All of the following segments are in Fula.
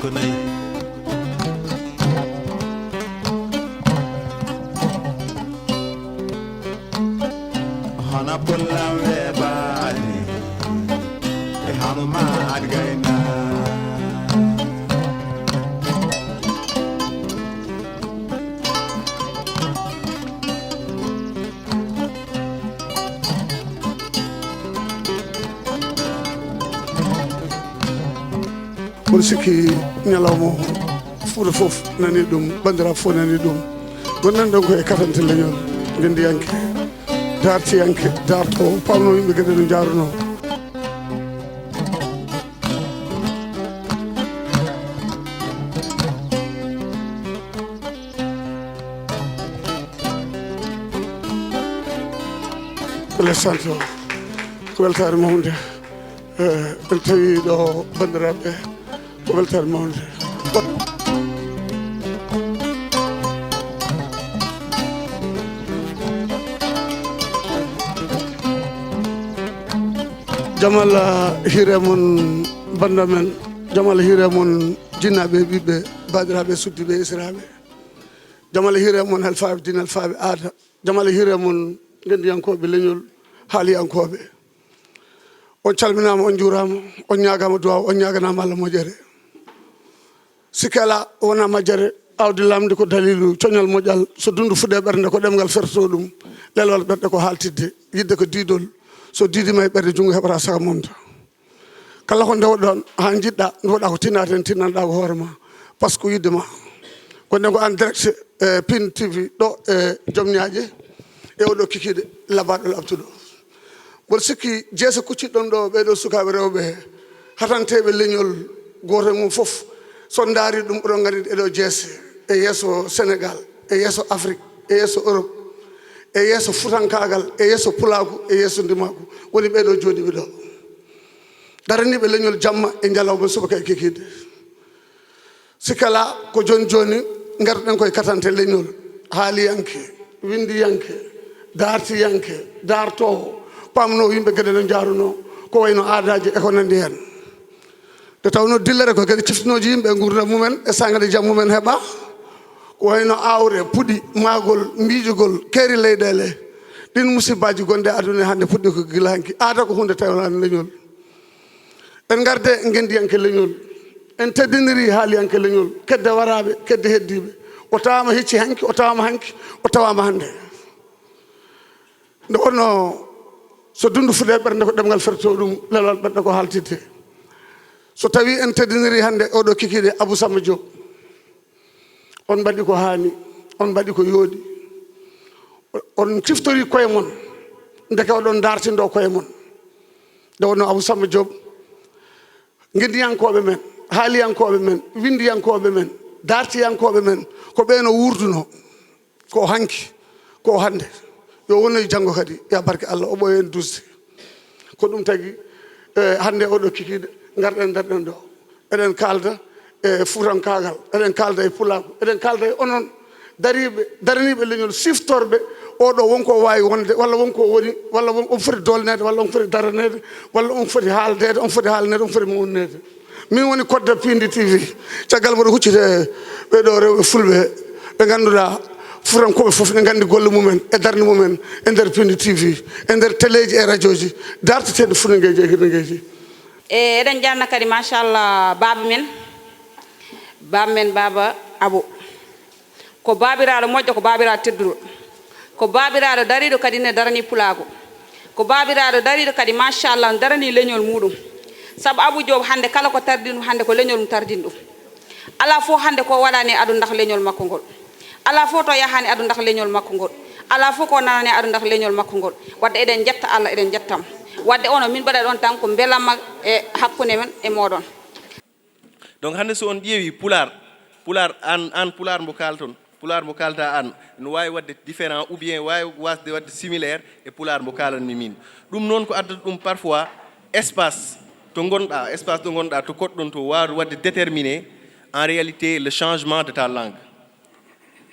konay hana pollam we bali e hamma adgaina Bolsiki nyalamo fuuda fof nani dum bandira fo nani dum gonan donc e katante leñol ngendi yanke darti yanke darto pamno yimbe gede no jaruno le santo ko weltare mawde en tawi do bandiraɓe ko weltare mawde jamal hire mon banda men jamal hire mon jinnaɓe ɓiɓɓe badiraɓe suddiɓe israɓe jamal hire mon halfaɓe dinal faaɓe aada jamal hire mon gendiyankoɓe leñol haaliyankoɓe on calminama on juurama on ñagama duwaw on ñaganama Allah moƴere sikala wona majjere awdi lamde ko dalilu coñal moƴƴal so dundu fuɗe ɓerde ko ɗemgal ferto ɗum lelwal ɓerɗe ko haltidde yidde ko diidol so diidima e ɓerde junggo heɓata saka momta kala ko ndewɗon ha jiɗɗa ndewoɗa ko tinnate en tinnanɗa ko hoorema par ce que yiddema ko nden ko en direct Pin TV ɗo e Diomniaƴe e oɗo kikiɗe labaɗo labtuɗo mboɗo sikki jeese kucciɗɗon ɗo ɓeɗo sukaɓe rewɓe hatanteɓe leñol goto mum foof son daari ɗum ɓuɗon gandi ɗeɗo jeese e yesso Sénégal e yesso Afrique e yesso Europe e yesso futankagal e yesso pulaku e yesso ndimaku woni ɓeɗo joɗiɓe ɗo daraniɓe leñol jamma e jalawma subaka e kekide sikala ko joni joni garɗen koye katante leñol haaliyanke windiyanke dartiyanke dartowo pamno yimɓe gueɗe no jaruno ko wayno aadaji e ko nandi hen nde tawno dillere ko kadi ciftinoji yimɓe gurdam mumen e sangade jaam mumen heeɓa ko wayno awre puɗɗi magol miijugol keeri leyɗele ɗin musibbaji gonɗe aduna hande puɗɗi ko gila hanki aada ko hunde tawnani leñol en garde gendiyanke leñol en teddiniri haaliyanke leñol kedde waraɓe kedde heddiɓe o tawama hecci hanki o tawama hanki o tawama hande nde wonno so dundu fuɗe ɓerde ko ɗemgal ferto ɗum lelwal ɓerɗe ko haltidde so tawi en teddiniri hande oɗo kikiɗe Abou Samba Diop on mbaɗi ko haani on mbaɗi ko yooɗi on ciftori koye mon ndeke oɗon dartindo koye mon nde wonno Abou Samba Diop guindiyankoɓe men haaliyankoɓe men windiyankoɓe men dartiyankoɓe men ko ɓeeno wurduno ko hanki ko hande yo wonoy janggo kadi ya barke Allah o ɓooy en dusde ko ɗum tagui hande oɗo kikiɗe garɗen nder ɗo eɗen kalda e fuutankagal eɗen kalda e pulaku eɗen kalda e onon daraniɓe leñol siftorɓe oɗo wonko wawi wonde walla wonko woni walla on foti dolnede walla on foti daranede walla on foti haaldede on foti haalnede on foti mawnede min woni Kodda Pindi TV caggal mboɗo huccite ɓeɗo rewɓe fulɓe ɓe ganduɗa furankoɓe foof ne gandi golle mumen e darde mumen e nder Pindi TV e nder téléji e radio ji darteteɗe funagueji e hirnagueji eɗen janna kadi machallah baba men baba Abou ko babiraɗo moƴƴo ko babiraɗo tedduɗo ko babiraɗo dariɗo kadi ne darani pulago ko babiraɗo dariɗo kadi machallah darani leñol muɗum saabu Abou Diop hande kala ko tardini ɗum hande ko leñol mum tardini ɗum ala fof hande ko waɗani adu dak leñol makko ngol ala fof to yahani adu dak leñol makko ngol ala fof ko nanani adu dak leñol makko ngol wadde eɗen jetta Allah eɗen jettam wadde ono min mbaɗa ɗon tan ko belamma e hakkunde men e moɗon. Donc hande so on ƴeewi pular an pular mo kalton pular mo kalta an no wawi wadde différent ou bien wawi wasde wadde similaire e pular mo kalanmi min ɗum noon ko addata ɗum parfois espace to gonɗa to koɗɗon to wawi wadde déterminer en réalité le changement de ta langue.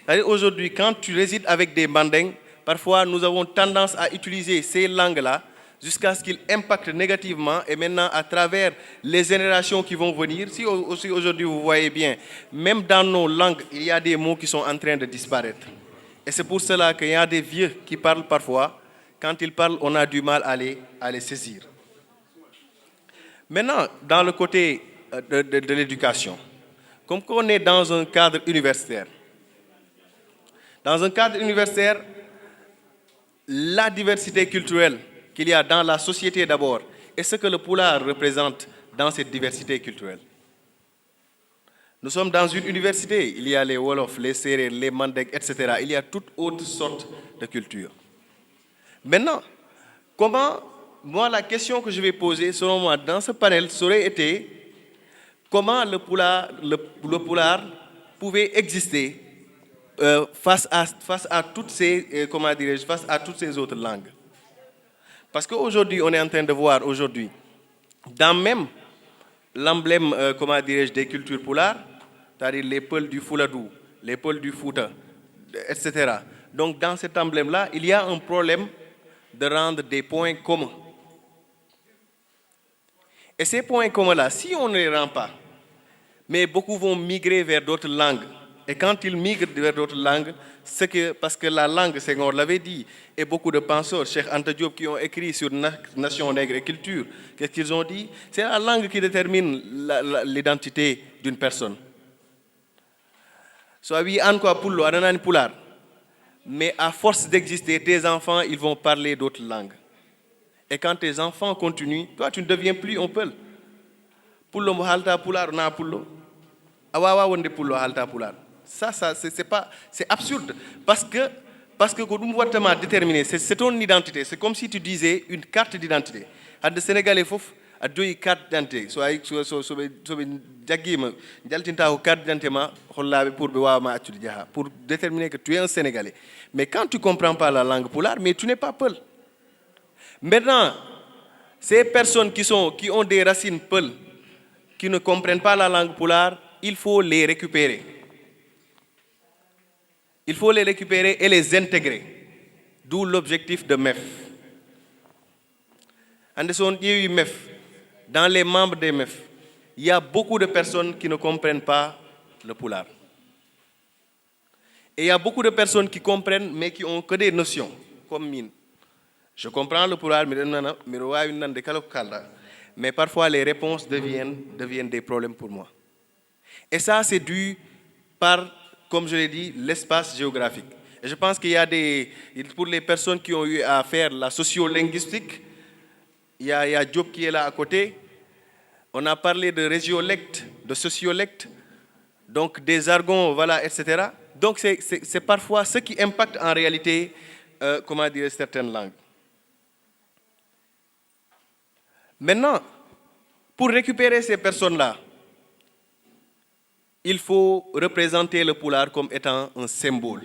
C'est-à-dire aujourd'hui quand tu résides avec des Mandingues, parfois nous avons tendance à utiliser ces langues-là jusqu'à ce qu'il impacte négativement, et maintenant à travers les générations qui vont venir, si aussi aujourd'hui vous voyez bien, même dans nos langues, il y a des mots qui sont en train de disparaître. Et c'est pour cela qu'il y a des vieux qui parlent parfois, quand ils parlent, on a du mal à les saisir. Maintenant, dans le côté de l'éducation, comme on est dans un cadre universitaire, la diversité culturelle qu'il y a dans la société d'abord et ce que le Pulaar représente dans cette diversité culturelle. Nous sommes dans une université, il y a les Wolof, les Sérères, les Mandek, etc. Il y a toutes autres sortes de cultures. Maintenant, moi la question que je vais poser selon moi dans ce panel serait été comment le Pulaar pouvait exister face à toutes ces, face à toutes ces autres langues. Parce qu'aujourd'hui, on est en train de voir aujourd'hui, dans même l'emblème, des cultures Pulaar, c'est-à-dire les Peuls du Fouladou, les Peuls du Fouta, etc. Donc dans cet emblème-là, il y a un problème de rendre des points communs. Et ces points communs-là, si on ne les rend pas, mais beaucoup vont migrer vers d'autres langues. Et quand ils migrent vers d'autres langues, parce que la langue, Senghor l'avait dit, et beaucoup de penseurs, Cheikh Anta Diop, qui ont écrit sur Nation, Nègre et Culture, qu'est-ce qu'ils ont dit? C'est la langue qui détermine l'identité d'une personne. Soit oui, Pulaar. Mais à force d'exister, tes enfants, ils vont parler d'autres langues. Et quand tes enfants continuent, toi, tu ne deviens plus un Peul. Pullo mo halta Pulaar, na pullo. Awawa wonde pullo halta Pulaar. Ça c'est absurde. Parce que déterminer, c'est ton identité. C'est comme si tu disais une carte d'identité. À des Sénégalais, il a deux cartes d'identité. Soit pour déterminer que tu es un Sénégalais. Mais quand tu ne comprends pas la langue Pulaar, mais tu n'es pas Peul. Maintenant, ces personnes qui ont des racines Peul, qui ne comprennent pas la langue Pulaar, il faut les récupérer. Il faut les récupérer et les intégrer. D'où l'objectif de MEF. Dans les membres des MEF, il y a beaucoup de personnes qui ne comprennent pas le Pulaar. Et il y a beaucoup de personnes qui comprennent, mais qui ont que des notions, comme mine. Je comprends le Pulaar, mais parfois les réponses deviennent des problèmes pour moi. Et ça, c'est dû par, comme je l'ai dit, l'espace géographique. Et je pense qu'il y a pour les personnes qui ont eu à faire la sociolinguistique, il y a Diop qui est là à côté. On a parlé de régiolecte, de sociolecte, donc des jargons, voilà, etc. Donc c'est parfois ce qui impacte en réalité, certaines langues. Maintenant, pour récupérer ces personnes-là, il faut représenter le Pulaar comme étant un symbole.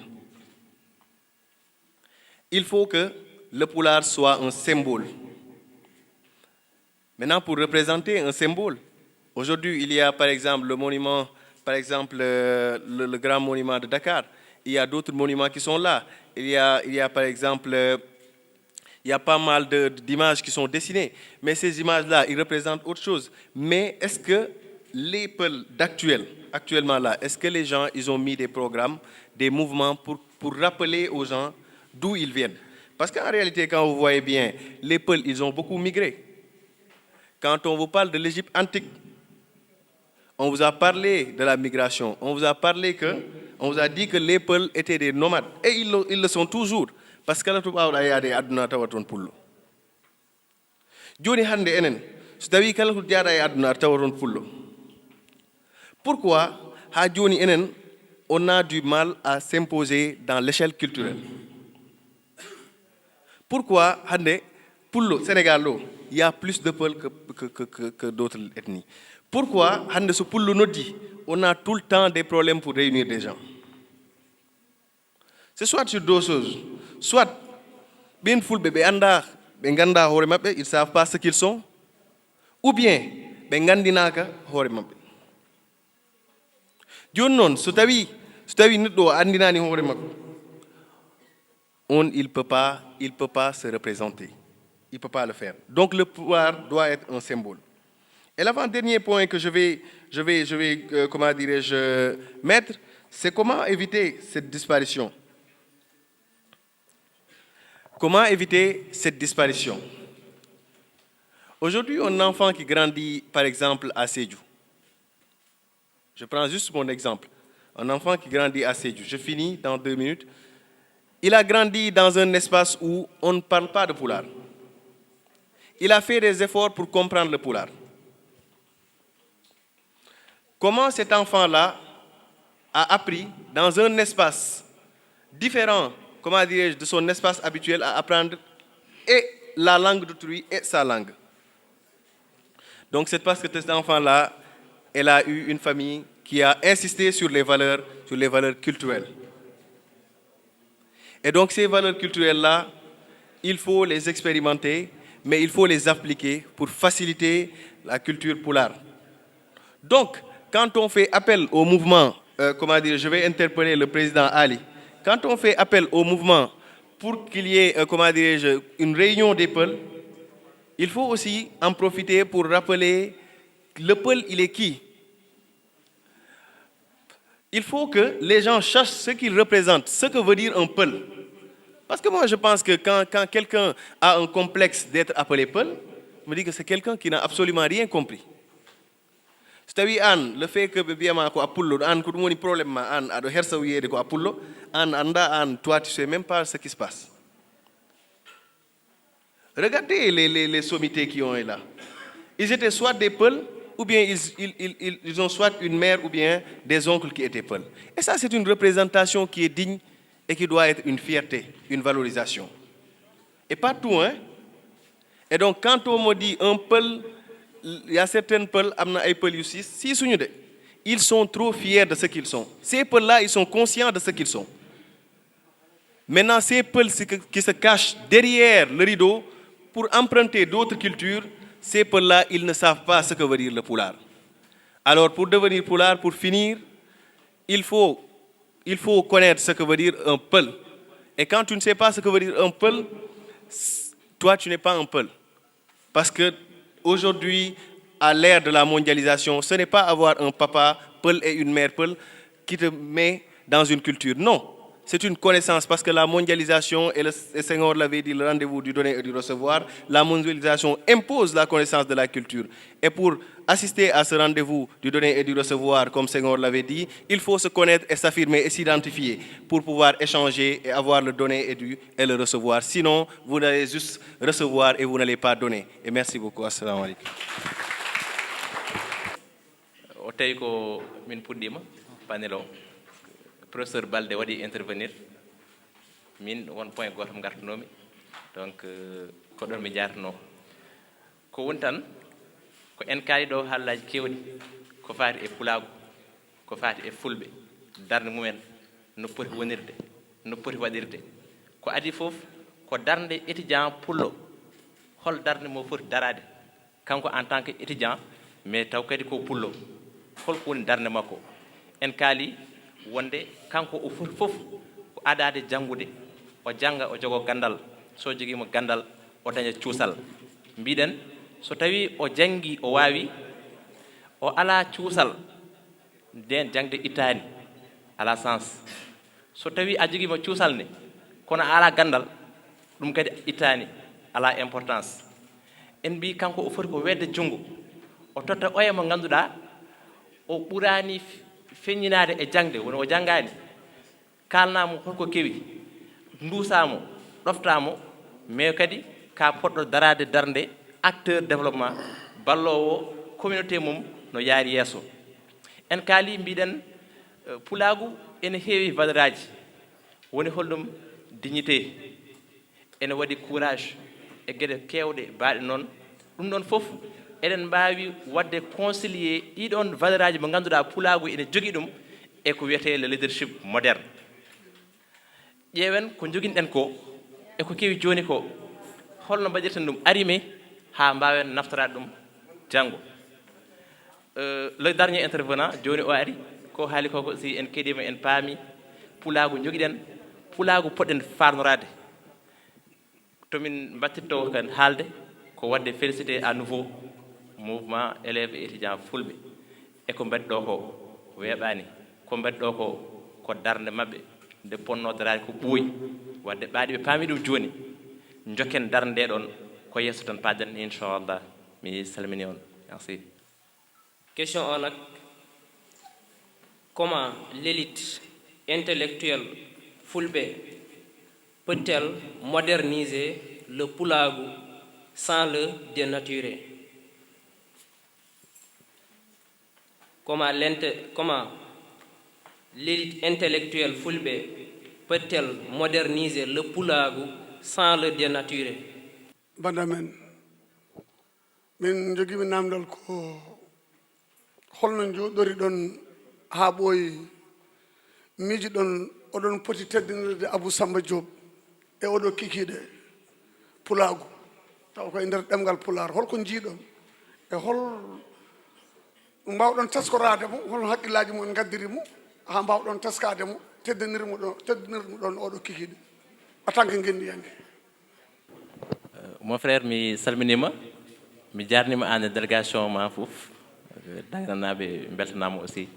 Il faut que le Pulaar soit un symbole. Maintenant, pour représenter un symbole, aujourd'hui, il y a par exemple le monument, le grand monument de Dakar. Il y a d'autres monuments qui sont là. Il y a par exemple, il y a pas mal d'images qui sont dessinées. Mais ces images-là, ils représentent autre chose. Mais est-ce que les Peuls actuellement là, est-ce que les gens, ils ont mis des programmes, des mouvements pour rappeler aux gens d'où ils viennent? Parce qu'en réalité, quand vous voyez bien, les Peuls, ils ont beaucoup migré. Quand on vous parle de l'Égypte antique, on vous a parlé de la migration. On vous a dit que les Peuls étaient des nomades. Et ils le sont toujours. Parce que là, tout le monde a des aduna tawaton pullo. Joni hande enen, so tawi kala ko jaada e aduna tawaton pullo. Pourquoi, à Joni enen, on a du mal à s'imposer dans l'échelle culturelle? Pourquoi, hande, pullo, Sénégal, il y a plus de Peuls que d'autres ethnies? Pourquoi, hande, ce pullo nodi, on a tout le temps des problèmes pour réunir des gens? C'est soit sur deux choses. Soit, bien fulbe be anda, be ganda hore mabbe, ils savent pas ce qu'ils sont, ou bien, be gandinaka hore mabbe. Joni non, so tawi neddo andinani hore mabbe, il peut pas se représenter. il ne peut pas le faire. Donc le pouvoir doit être un symbole. Et l'avant-dernier point que je vais comment dirais-je, mettre, c'est comment éviter cette disparition. Comment éviter cette disparition? Aujourd'hui, un enfant qui grandit, par exemple, à Sédhiou. Je prends juste mon exemple. Un enfant qui grandit à Sédhiou. Je finis dans 2 minutes. Il a grandi dans un espace où on ne parle pas de Pulaar. Il a fait des efforts pour comprendre le Pulaar. Comment cet enfant-là a appris dans un espace différent, comment dirais-je, de son espace habituel à apprendre et la langue d'autrui et sa langue. Donc c'est parce que cet enfant-là, elle a eu une famille qui a insisté sur les valeurs culturelles. Et donc ces valeurs culturelles-là, il faut les expérimenter, mais il faut les appliquer pour faciliter la culture Pulaar. Donc, quand on fait appel au mouvement, je vais interpeller le président Ali, quand on fait appel au mouvement pour qu'il y ait, une réunion des Peuls, il faut aussi en profiter pour rappeler le Peul, il est qui? Il faut que les gens sachent ce qu'il représente, ce que veut dire un Peul. Parce que moi, je pense que quand quelqu'un a un complexe d'être appelé Peul, je me dis que c'est quelqu'un qui n'a absolument rien compris. C'est-à-dire, le fait que Biama ko apullo, ko dum problème ma ado hersa wiyede ko apullo, toi tu sais même pas ce qui se passe. Regardez les sommités qui ont été là. Ils étaient soit des Peuls, ou bien ils ont soit une mère ou bien des oncles qui étaient Peuls. Et ça, c'est une représentation qui est digne et qui doit être une fierté, une valorisation. Et pas tout, hein. Et donc, quand on me dit un Peul, il y a certains Peuls, ils sont trop fiers de ce qu'ils sont. Ces Peuls-là, ils sont conscients de ce qu'ils sont. Maintenant, ces Peuls qui se cachent derrière le rideau pour emprunter d'autres cultures, ces Peuls-là, ils ne savent pas ce que veut dire le Pulaar. Alors, pour devenir Pulaar, pour finir, il faut connaître ce que veut dire un Peul. Et quand tu ne sais pas ce que veut dire un Peul, toi, tu n'es pas un Peul. Parce que aujourd'hui, à l'ère de la mondialisation, ce n'est pas avoir un papa Peul et une mère Peul qui te met dans une culture. Non, c'est une connaissance parce que la mondialisation, et le Seigneur l'avait dit, le rendez-vous du donner et du recevoir, la mondialisation impose la connaissance de la culture. Et pour assister à ce rendez-vous du donner et du recevoir, comme Seigneur l'avait dit, il faut se connaître et s'affirmer et s'identifier pour pouvoir échanger et avoir le donner et le recevoir. Sinon, vous allez juste recevoir et vous n'allez pas donner. Et merci beaucoup. Assalamu alaikum. O tawi ko min puɗɗima panel o professeur Balde waɗi intervenir min won point goto gartanomi donc ko ɗon mi jarno ko woni tan ko en kaali ɗo haallaji kewɗi ko faati e pulaagu ko faati e fulɓe darde mumen no poti wonirde no poti waɗirde ko adi fof ko darde étudiant pullo hol darde mo foti darade kanko en tant que étudiant mais taw kadi ko pullo holko woni darde makko en kaali wonde kanko o foti fof ko adade jangude o janga o jogo gandal so jogimo gandal o daña cuusal mbiɗen so tawi o jangi o wawi o ala cuusal den jangde ittani ala sens so tawi a jogimo cuusal ne kono ala gandal ɗum kadi ittani ala importance en mbi kanko o foti ko wedde jungo o totta oya mo ganduɗa o ɓurani feññinade e jangde woni o jangani kalnamo holko kewi dusamo ɗoftamo mais kadi ka poɗɗo darade darde acteur développement ballowo communauté mum no yaari yesso en kaali mbiɗen pulaagu ene heewi valeur aji woni holɗum dignité ene waɗi courage e gueɗe kewɗe baaɗe noon ɗum ɗon fof eɗen mbawi wadde concilier ɗiɗon valeur aji mo ganduɗa pulaagu ene jogui ɗum e ko wiyete le leadership moderne ƴeewen ko joguinɗen ko e ko kewi joni ko holno mbaɗirten ɗum arime ha mbawen naftorade ɗum janggo le dernier intervenant joni o ari ko haali koko si en keɗima en paami pulaagu joguiɗen pulaagu poɗɗen farnorade tomin battito kan haalde ko wadde félicité à nouveau mouvement élèves et étudiants fulɓe e ko mbaɗi ɗo ko weeɓani ko mbaɗi ɗo ko darde maɓɓe nde ponnodarade ko ɓooyi wadde ɓaaɗi ɓe paami ɗum jooni jokken darde nde ɗon ko yesso tan paaden inchallah mi salmini on merci. Question on comment l'élite intellectuelle fulɓe peut-elle moderniser le Pulaagu sans le dénaturer? Comment l'élite intellectuelle fulɓe peut-elle moderniser le Pulaagu sans le dénaturer? banda men min jogimi namdal ko holno jooɗori ɗon haa ɓooyi miiji ɗon oɗon poti teddinirde Abou Samba Diop e oɗo kikiiɗe Pulaagu taw koye nder ɗemgal Pulaar holko jiiɗon e hol mbawɗon teskorade mo hol haqqillaji mon gaddiri mo ha mbawɗon teskade mo teddinirmo ɗon oɗo kikiɗe en tant que gendiyande. Mon frère mi salminima mi jarnima an délégation ma fof dagananaɓe beltanama aussi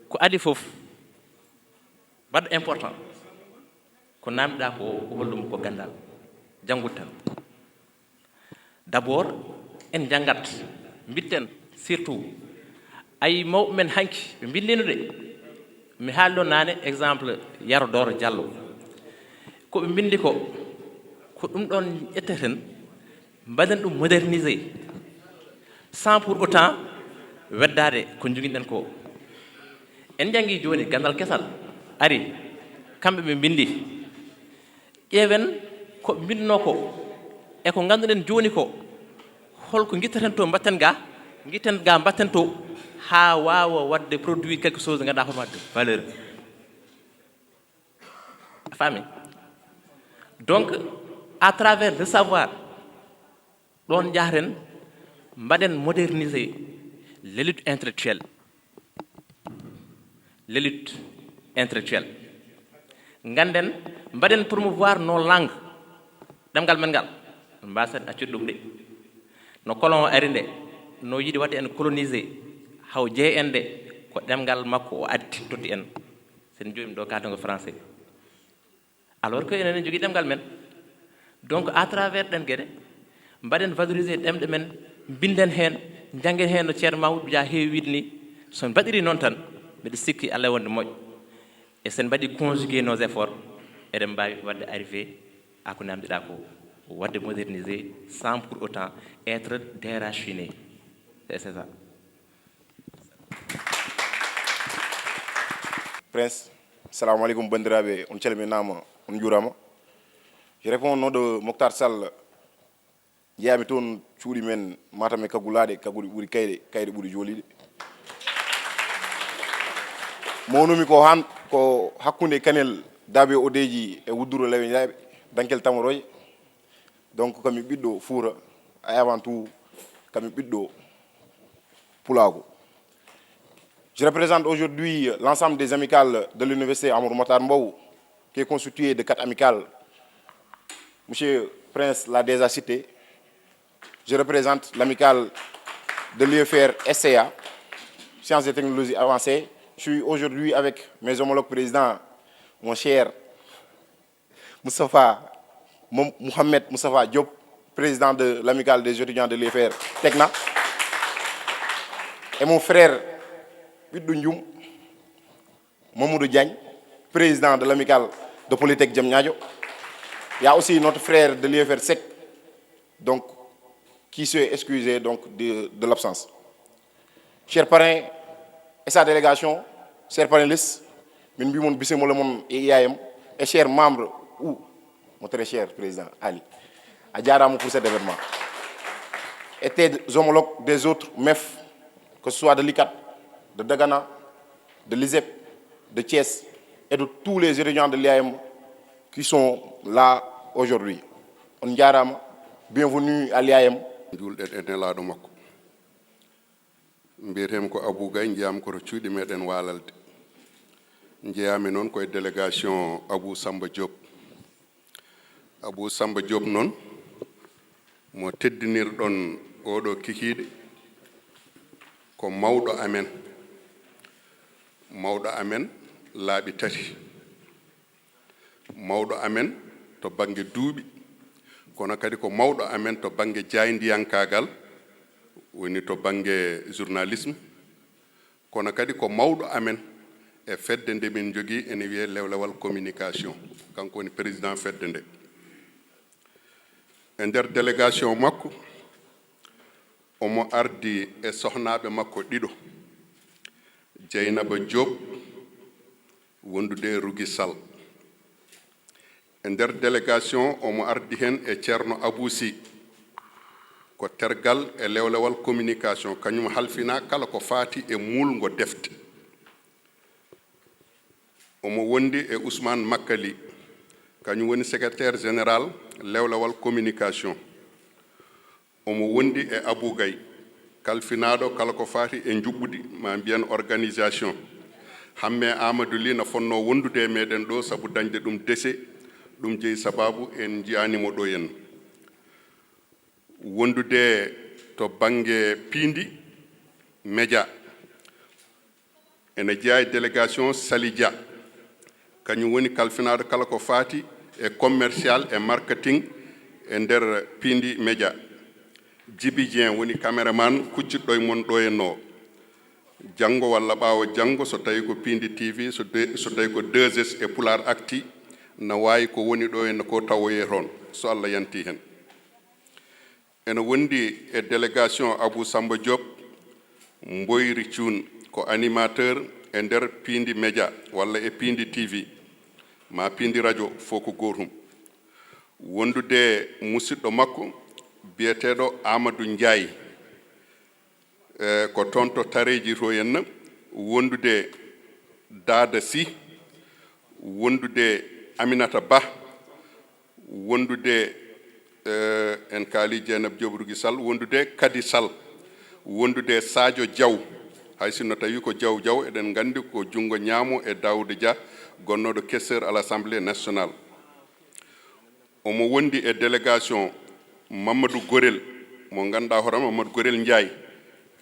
ko adi fof baɗɗo important ko namdiɗa ko hollum ko gandal janggut tan d'abord en jangat bitten surtout ay mawɓe men hanki ɓe billino de mi haalɗo nane exemple Yaro Doro Diallo ko ɓe bindi ko ɗum ɗon ƴetteten mbaɗen ɗum moderniser sans pour autant weddade ko joguiɗen ko en jangi joni gandal kesal ari kamɓe ɓe bindi ƴeewen ko bindino ko e ko ganduɗen joni ko holko guittaten to mbatten ga mbatten to ha wawa wadde produit quelque chose ganduɗa hono wadde valeur fami donc à travers le savoir ɗon jahren mbaɗen moderniser l'élite intellectuelle ganden mbaɗen promouvoir nos langues ɗemgal men ngal mbasen accude ɗum de no colon o ari nde no yiɗi wadde en colonisé haw jeye en de ko ɗemgal makko o addi totti en sen joɗimi ɗo katongo français alors que enen jogui ɗemgal men donc à travers ɗen gueɗe mbaɗen valoriser ɗemɗe men binden hen janggen hen no ceerno Mamoudou Dia heewi wiide ni son mbaɗiri noon tan mbiɗa sikki Allah wonde moƴƴo et sen mbaɗi conjuguer nos efforts eɗen mbawi wadde arrivé à ko namdiɗa ko wadde moderniser sans pour autant être déraciné. C'est ça. Prince, salam alaikum bandiraɓe, on calminama, on juurama. Je réponds au nom de Mokhtar Sall. Jeeyami toon cuuɗi men Matam e kaggulaɗe kagguɗi ɓuuri kayɗe ɓuuri jooliɗe. Mawnumi ko hakkunde Kanel Dabe Odeji e Wudduro Lewe Ndiaye Dankel Tamoroye. Donc kami ɓiɗɗo Fouta et avant tout kami ɓiɗɗo Pulaago. Je représente aujourd'hui l'ensemble des amicales de l'université Amadou Mahtar Mbow, qui est constituée de 4 amicales. Monsieur Prince l'a déjà cité. Je représente l'amicale de l'UFR SCA, Sciences et Technologies Avancées. Je suis aujourd'hui avec mes homologues présidents, mon cher Mohamed Moustapha Diop, président de l'amicale des étudiants de l'UFR Techna, et mon frère Bidou Ndioum, Mamoudou Diagne, président de l'amicale de Polytech Diamniadio. Il y a aussi notre frère de l'UFR SEC, donc, qui s'est excusé donc, de l'absence. Chers parrains et sa délégation, chers panélistes, et chers membres, ou mon très cher président Ali, à Diaram pour cet événement, et des homologues des autres MEF, que ce soit de l'ICAT, de Dagana, de l'ISEP, de Thiès, et de tous les étudiants de l'IAM qui sont là aujourd'hui. On Diaram, bienvenue à l'IAM. Mbiyetem ko Abou Gaye jeyam koto cuuɗi meɗen walalde jeyami noon koye délégation Abou Samba Diop Abou Samba Diop noon mo teddinirɗon oɗo kikiiɗe ko mawɗo amen laaɓi tati. Mawɗo amen to bange duuɓi, kono kadi ko mawɗo amen to bange jayndiyankagal, woni to bange journalisme, kono kadi ko mawɗo amen e fedde nde min jogii ene wiye lewlewal communication, kanko woni président fedde nde. E nder délégation makko omo ardi e sohnaaɓe makko ɗiɗo, Dieynaba Diop wondude e Rougui Sall. E nder délégation omo ardi hen e ceerno Abou Sy ko tergal e lewlewal communication, kañum halfina kala ko faati e mulgo defte. Omo wondi e Ousmane Makali, kañum woni secrétaire général lewlewal communication. Omo wondi e Abou Gaye, kalfinaɗo kala ko faati e juɓɓudi ma mbiyen organisation. Hamme Amadou Ly no fonno wondude e meɗen ɗo sabu dañde ɗum dese, ɗum jeeyi sababu en jiyanimo ɗo henna. Wondude to bange piindi média ene jeeya délégation Sali Dia, kañum woni kalfinaɗo kala ko faati e commercial e marketing e nder piindi média. Djibi Dieng woni caméraman kuccitɗo e mon ɗo henno. Janngo walla ɓaawo janngo so tawi ko piindi TV, so tawi ko 2S e Pular Acti, no waawi ko woni ɗo henno ko tawoye toon so Allah yanti hen. Ene wondi e délégation Abou Samba Diop Mboyri Thioune ko animateur e nder piindi média walla e piindi TV ma piindi radio fof ko gotum. Wondude musidɗo makko biyeteɗo Amadou Ndiaye ko toon to tareji to henna. Wondude Dada Sy, wondude Aminata Ba, wondude en kaali Dieynaba Diop Rougui Sall, wondude Kadi Sall, wondude Sadio Diaw, hay sinno tawi ko Diaw Diaw eɗen gandi ko jungo ñaamo e Daouda Dia gonnoɗo questeur à l'Assemblée nationale. Omo wondi e délégation Mamadou Gorel mo ganduɗa hoorema Mamadou Gorel Ndiaye,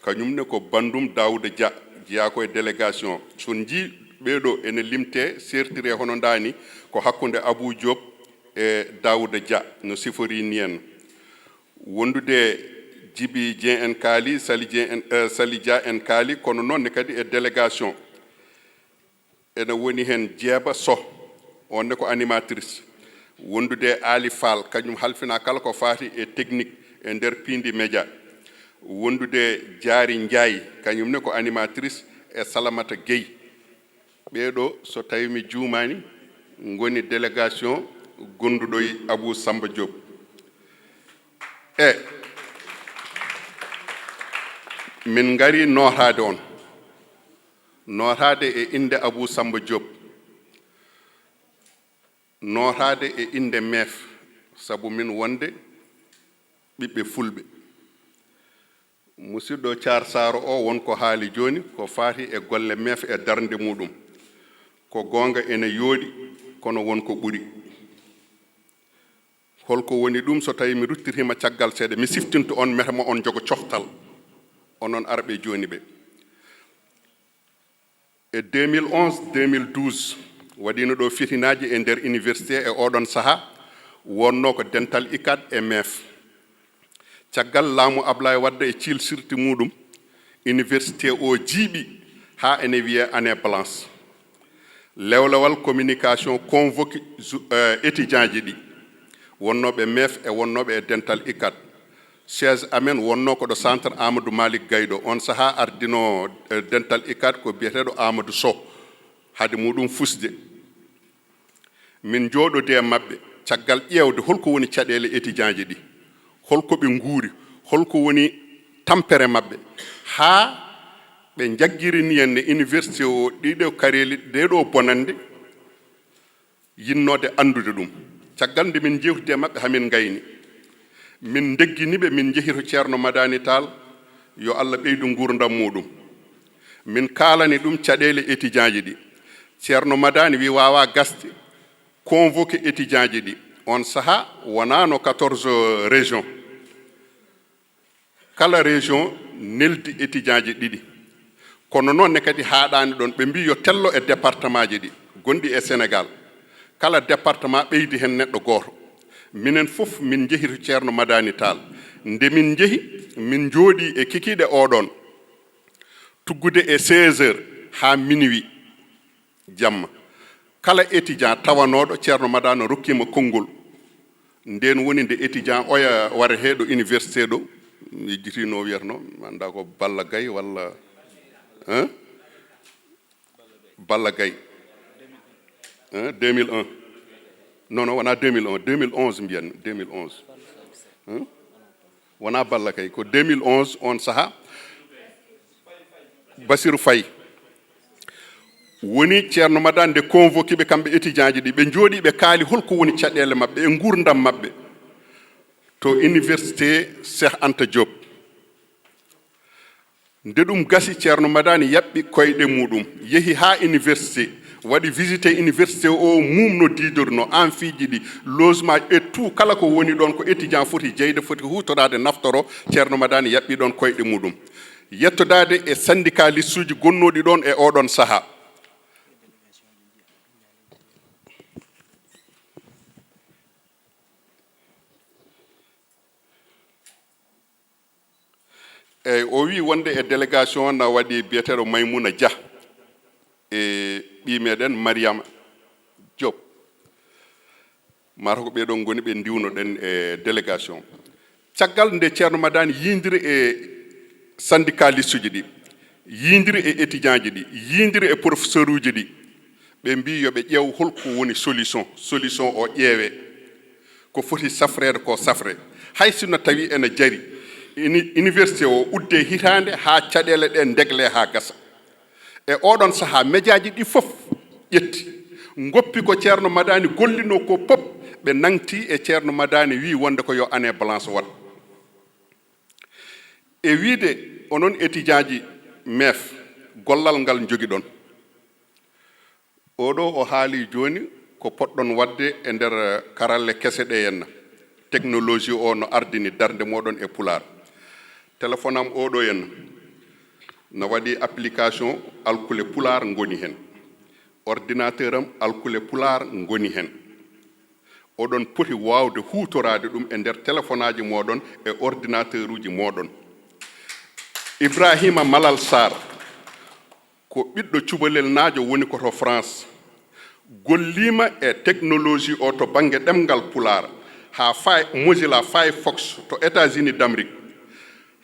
kañumne ko bandum Daouda Dia jeeya ko e délégation. So jii ɓeeɗo ene limte sertiri hono ndani ko hakkunde Abou Diop e Daouda Dia no sifori ni en. Wondude Djibi Dieng en kaali, Sali Dia en kaali, kono noon kadi e délégation ene woni hen Djeeba Sow, onne ko animatrice. Wondude Ali Fall, kañum halfina kala ko faati e technique e nder piindi média. Wondude Diary Ndiaye, kañumne ko animatrice e Salamata Gueye. Ɓeeɗo so tawi mi juumani ngoni délégation gonduɗo e Abou Samba Diop. E min ngari notade on, notade e inde Abou Samba Diop, notade e inde MEF, sabu min wonde ɓiɓɓe fulɓe. Musidɗo Thiar Saro o wonko haali joni ko faati e golle MEF e darnde muɗum. Ko gonga ene yooɗi kono wonko ɓuri. Holko woni ɗum so tawi mi ruttirima caggal seeɗa mi siftinto on metama on jogo coftal onon arɓe joni ɓe. E 2011-2012 waɗino ɗo fitinaji e nder université e oɗon saha wonno ko dental ICAD e MEF. Caggal laamu Ablaye Wade e cilsirti muɗum université o jiiɓi ha ene wiye année blanche. Lewlewal communication convoque étudiant ji ɗi wonnoɓe MEF e wonnoɓe e dental ICAD. Siège amen wonno ko ɗo centre Amadou Malick Gaye on saha ardino dental ICAD ko biyeteɗo Amadou Sow hade muɗum fusde. Min jooɗode e maɓɓe caggal ƴeewde holko woni caɗele étudiant ji ɗi, holko ɓe nguuri, holko woni tampere maɓɓe, haa ɓe jaggirini en e université o ɗiɗo kareeli ɗeɗo bonande yinnode andude ɗum. Caggal nde min jewtide e maɓɓe hamin gayni, min degginiɓe min jehi to ceerno Madani Tall yo Allah ɓeydu gurdam muɗum. Min kaalani ɗum caɗele étudiant ji ɗi. Ceerno Madani wi wawa gasde convoqué étudiant ji ɗi on saha wonano 14 région kala région neldi étudiant ji ɗiɗi kono noon ne kadi haaɗani ɗon ɓe mbi yo tello e département ji ɗi gonɗi e sénégal kala département ɓeydi hen neɗɗo gooto minen fof min jehi to ceerno madani tall nde min jehi min jooɗi e kikiɗe oɗon tuggude e 16 heures ha minuit jamma kala étudiant tawanoɗo ceerno madano rokkima konngol nden woni nde étudiant oya wara heeɗo université ɗo yejjitino wiyatno anda ko Balla Gaye walla Balla Gaye 2001 non wona 2001 2011 mbiyanmi 2011 wona Balla Gaye ko 2011 on saha Bassirou Faye woni ceerno madane nde convoqué ɓe kamɓe étudiant ji ɗi ɓe jooɗi ɓe kaali holko woni caɗele maɓɓe e gurdam maɓɓe to université Cheikh Anta Diop nde ɗum gasi ceerno madani yaɓɓi koyɗe muɗum yehi ha université waɗi visité université o mumno didorno amphiji ɗi logement et tout kala ko woni ɗon ko étudiant foti jeyde foti hutorade naftoro ceerno madani yaɓɓi ɗon koyɗe muɗum yettodade e syndicaliste uji gonnoɗi ɗon e oɗon saaha eyyi o wi wonde e délégation na waɗi biyeteɗo Maymouna Dia e ɓi meɗen Mariama Diop mata ko ɓeɗon goni ɓe ndiwnoɗen e délégation caggal nde ceerno madani yindiri e syndicaliste uji ɗi yindiri e étudiant ji ɗi yindiri e professeur uji ɗi ɓe mbi yoɓe ƴeew holko woni solution o ƴeewe ko foti safrede ko safre hay sinno tawi ene jari université o udde hitande ha caɗele ɗe degle ha gasa e oɗon saha médiaji ɗi fof ƴetti goppi ko ceerno madani gollino ko pop ɓe nangti e ceerno madani wi wonde ko yo année blanche wat e wiide onon étudiant ji MEF gollal ngal jogi ɗon oɗo o haali joni ko poɗɗon wadde e nder karalle kese ɗe henna technologie o no ardini darde moɗon e pular téléphone am oɗo henna no waɗi application alkule pular ngoni hen ordinateur am alkule pular ngoni hen oɗon poti wawde hutorade ɗum e nder téléphone aji moɗon e ordinateur uji moɗon Ibrahima Malal Sarr ko ɓiɗɗo cubalel naajo woni koto France gollima e technologie o to banggue ɗemgal pular ha Mozilla Firefox to États-Unis d'Amérique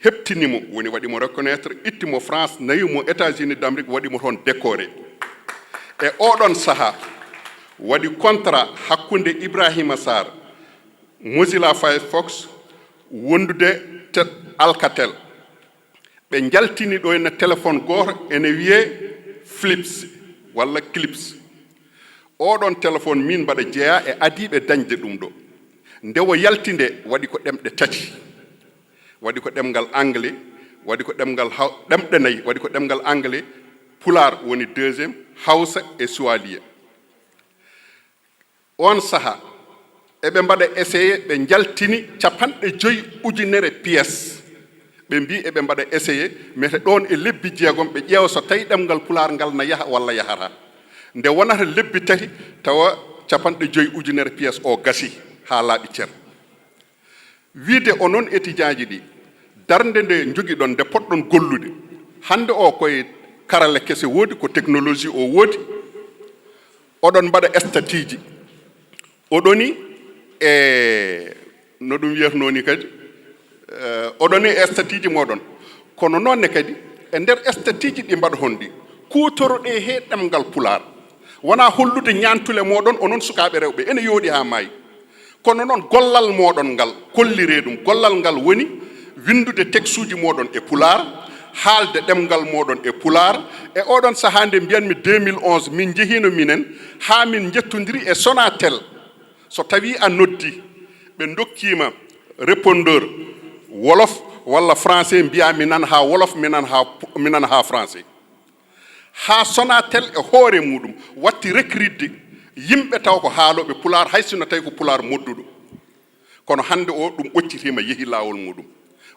heptinimo woni waɗimo reconnaître ittimo France nayimo États-Unis d'Amérique waɗimo toon décoré e oɗon saha waɗi contrat hakkunde Ibrahima Sarr Mozilla Firefox wondude Alcatel ɓe jaltini ɗo ene téléphone goto ene wiye Philips walla Clips oɗon téléphone min mbaɗa jeeya e adiɓe dañde ɗum ɗo ndewo yaltinde waɗi ko ɗemɗe tati waɗi ko ɗemgal anglais waɗi ko ɗemgal ɗemɗe nayyi waɗi ko ɗemgal anglais pular woni deuxiéme hawsa e suwaliya on saha eɓe mbaɗa essayé ɓe jaltini 50 ujunere pièce ɓe mbi eɓe mbaɗa essayé mete ɗon e lebbi jeegom ɓe ƴeewa so tawi ɗemgal pular ngal na yaha walla yahata nde wonata lebbi tati tawa 50 ujunere pièce o gasi ha laaɓi cer wiide onon étudiant ji ɗi darde nde jogui ɗon nde poɗɗon gollude hande o koye karale kese woodi ko technologie o woodi oɗon mbaɗa statiji oɗoni e no ɗum wiyatno ni kadi oɗoni e statiji moɗon kono noonne kadi e nder statiji ɗi mbaɗa hon ɗi kutoroɗe he ɗemgal pular wona hollude ñantule moɗon onon sukaɓe rewɓe ene yooɗi ha maayi kono noon gollal moɗon ngal kollire ɗum gollal ngal woni windude texte uji moɗon e pular haalde ɗemgal moɗon e pular e oɗon sahande mbiyanmi 2011 min jehino minen ha min jettodiri e Sonatel so tawi a noddi ɓe dokkima répondeur wolof walla français mbiya mi nan ha wolof mi nan ha français ha Sonatel e hoore muɗum watti recrude yimɓe taw ko haaloɓe pular hay sino tawi ko pular modduɗo kono hande o ɗum ɓoccitima yeehi lawol muɗum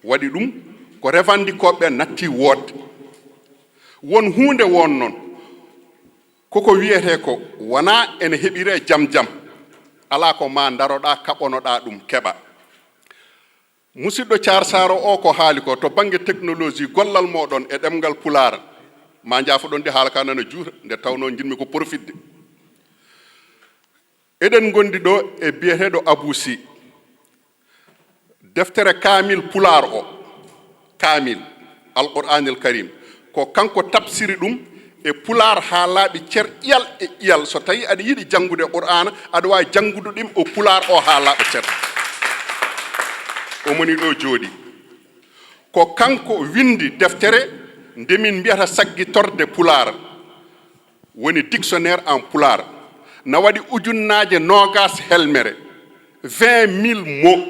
waɗi ɗum ko revendikoɓe natti woodde won hunde won noon koko wiyete ko wona ene heɓire jam jam ala ko ma daroɗa kaɓonoɗa ɗum keɓa musidɗo Thiar Saro o ko haali ko to banggue technologie gollal moɗon e ɗemgal pulara ma jaafoɗon de haala ka nana juuta nde tawno jinmi ko profitde eɗen gondi ɗo e biyeteɗo Abousi deftere kamil pular o kamil alqur'anil karim ko kanko tafsiri ɗum e pular ha laaɓi cer ƴiyal e ƴiyal so tawi aɗa yiiɗi janngude qur'ana aɗa wawi janngude ɗum o pular o ha laaɓa cer o moni ɗo jooɗi ko kanko windi deftere ndemin mbiyata saggitorde pular woni dictionnaire en pular na waɗi ujunnaje nogas helmere 20 000 mots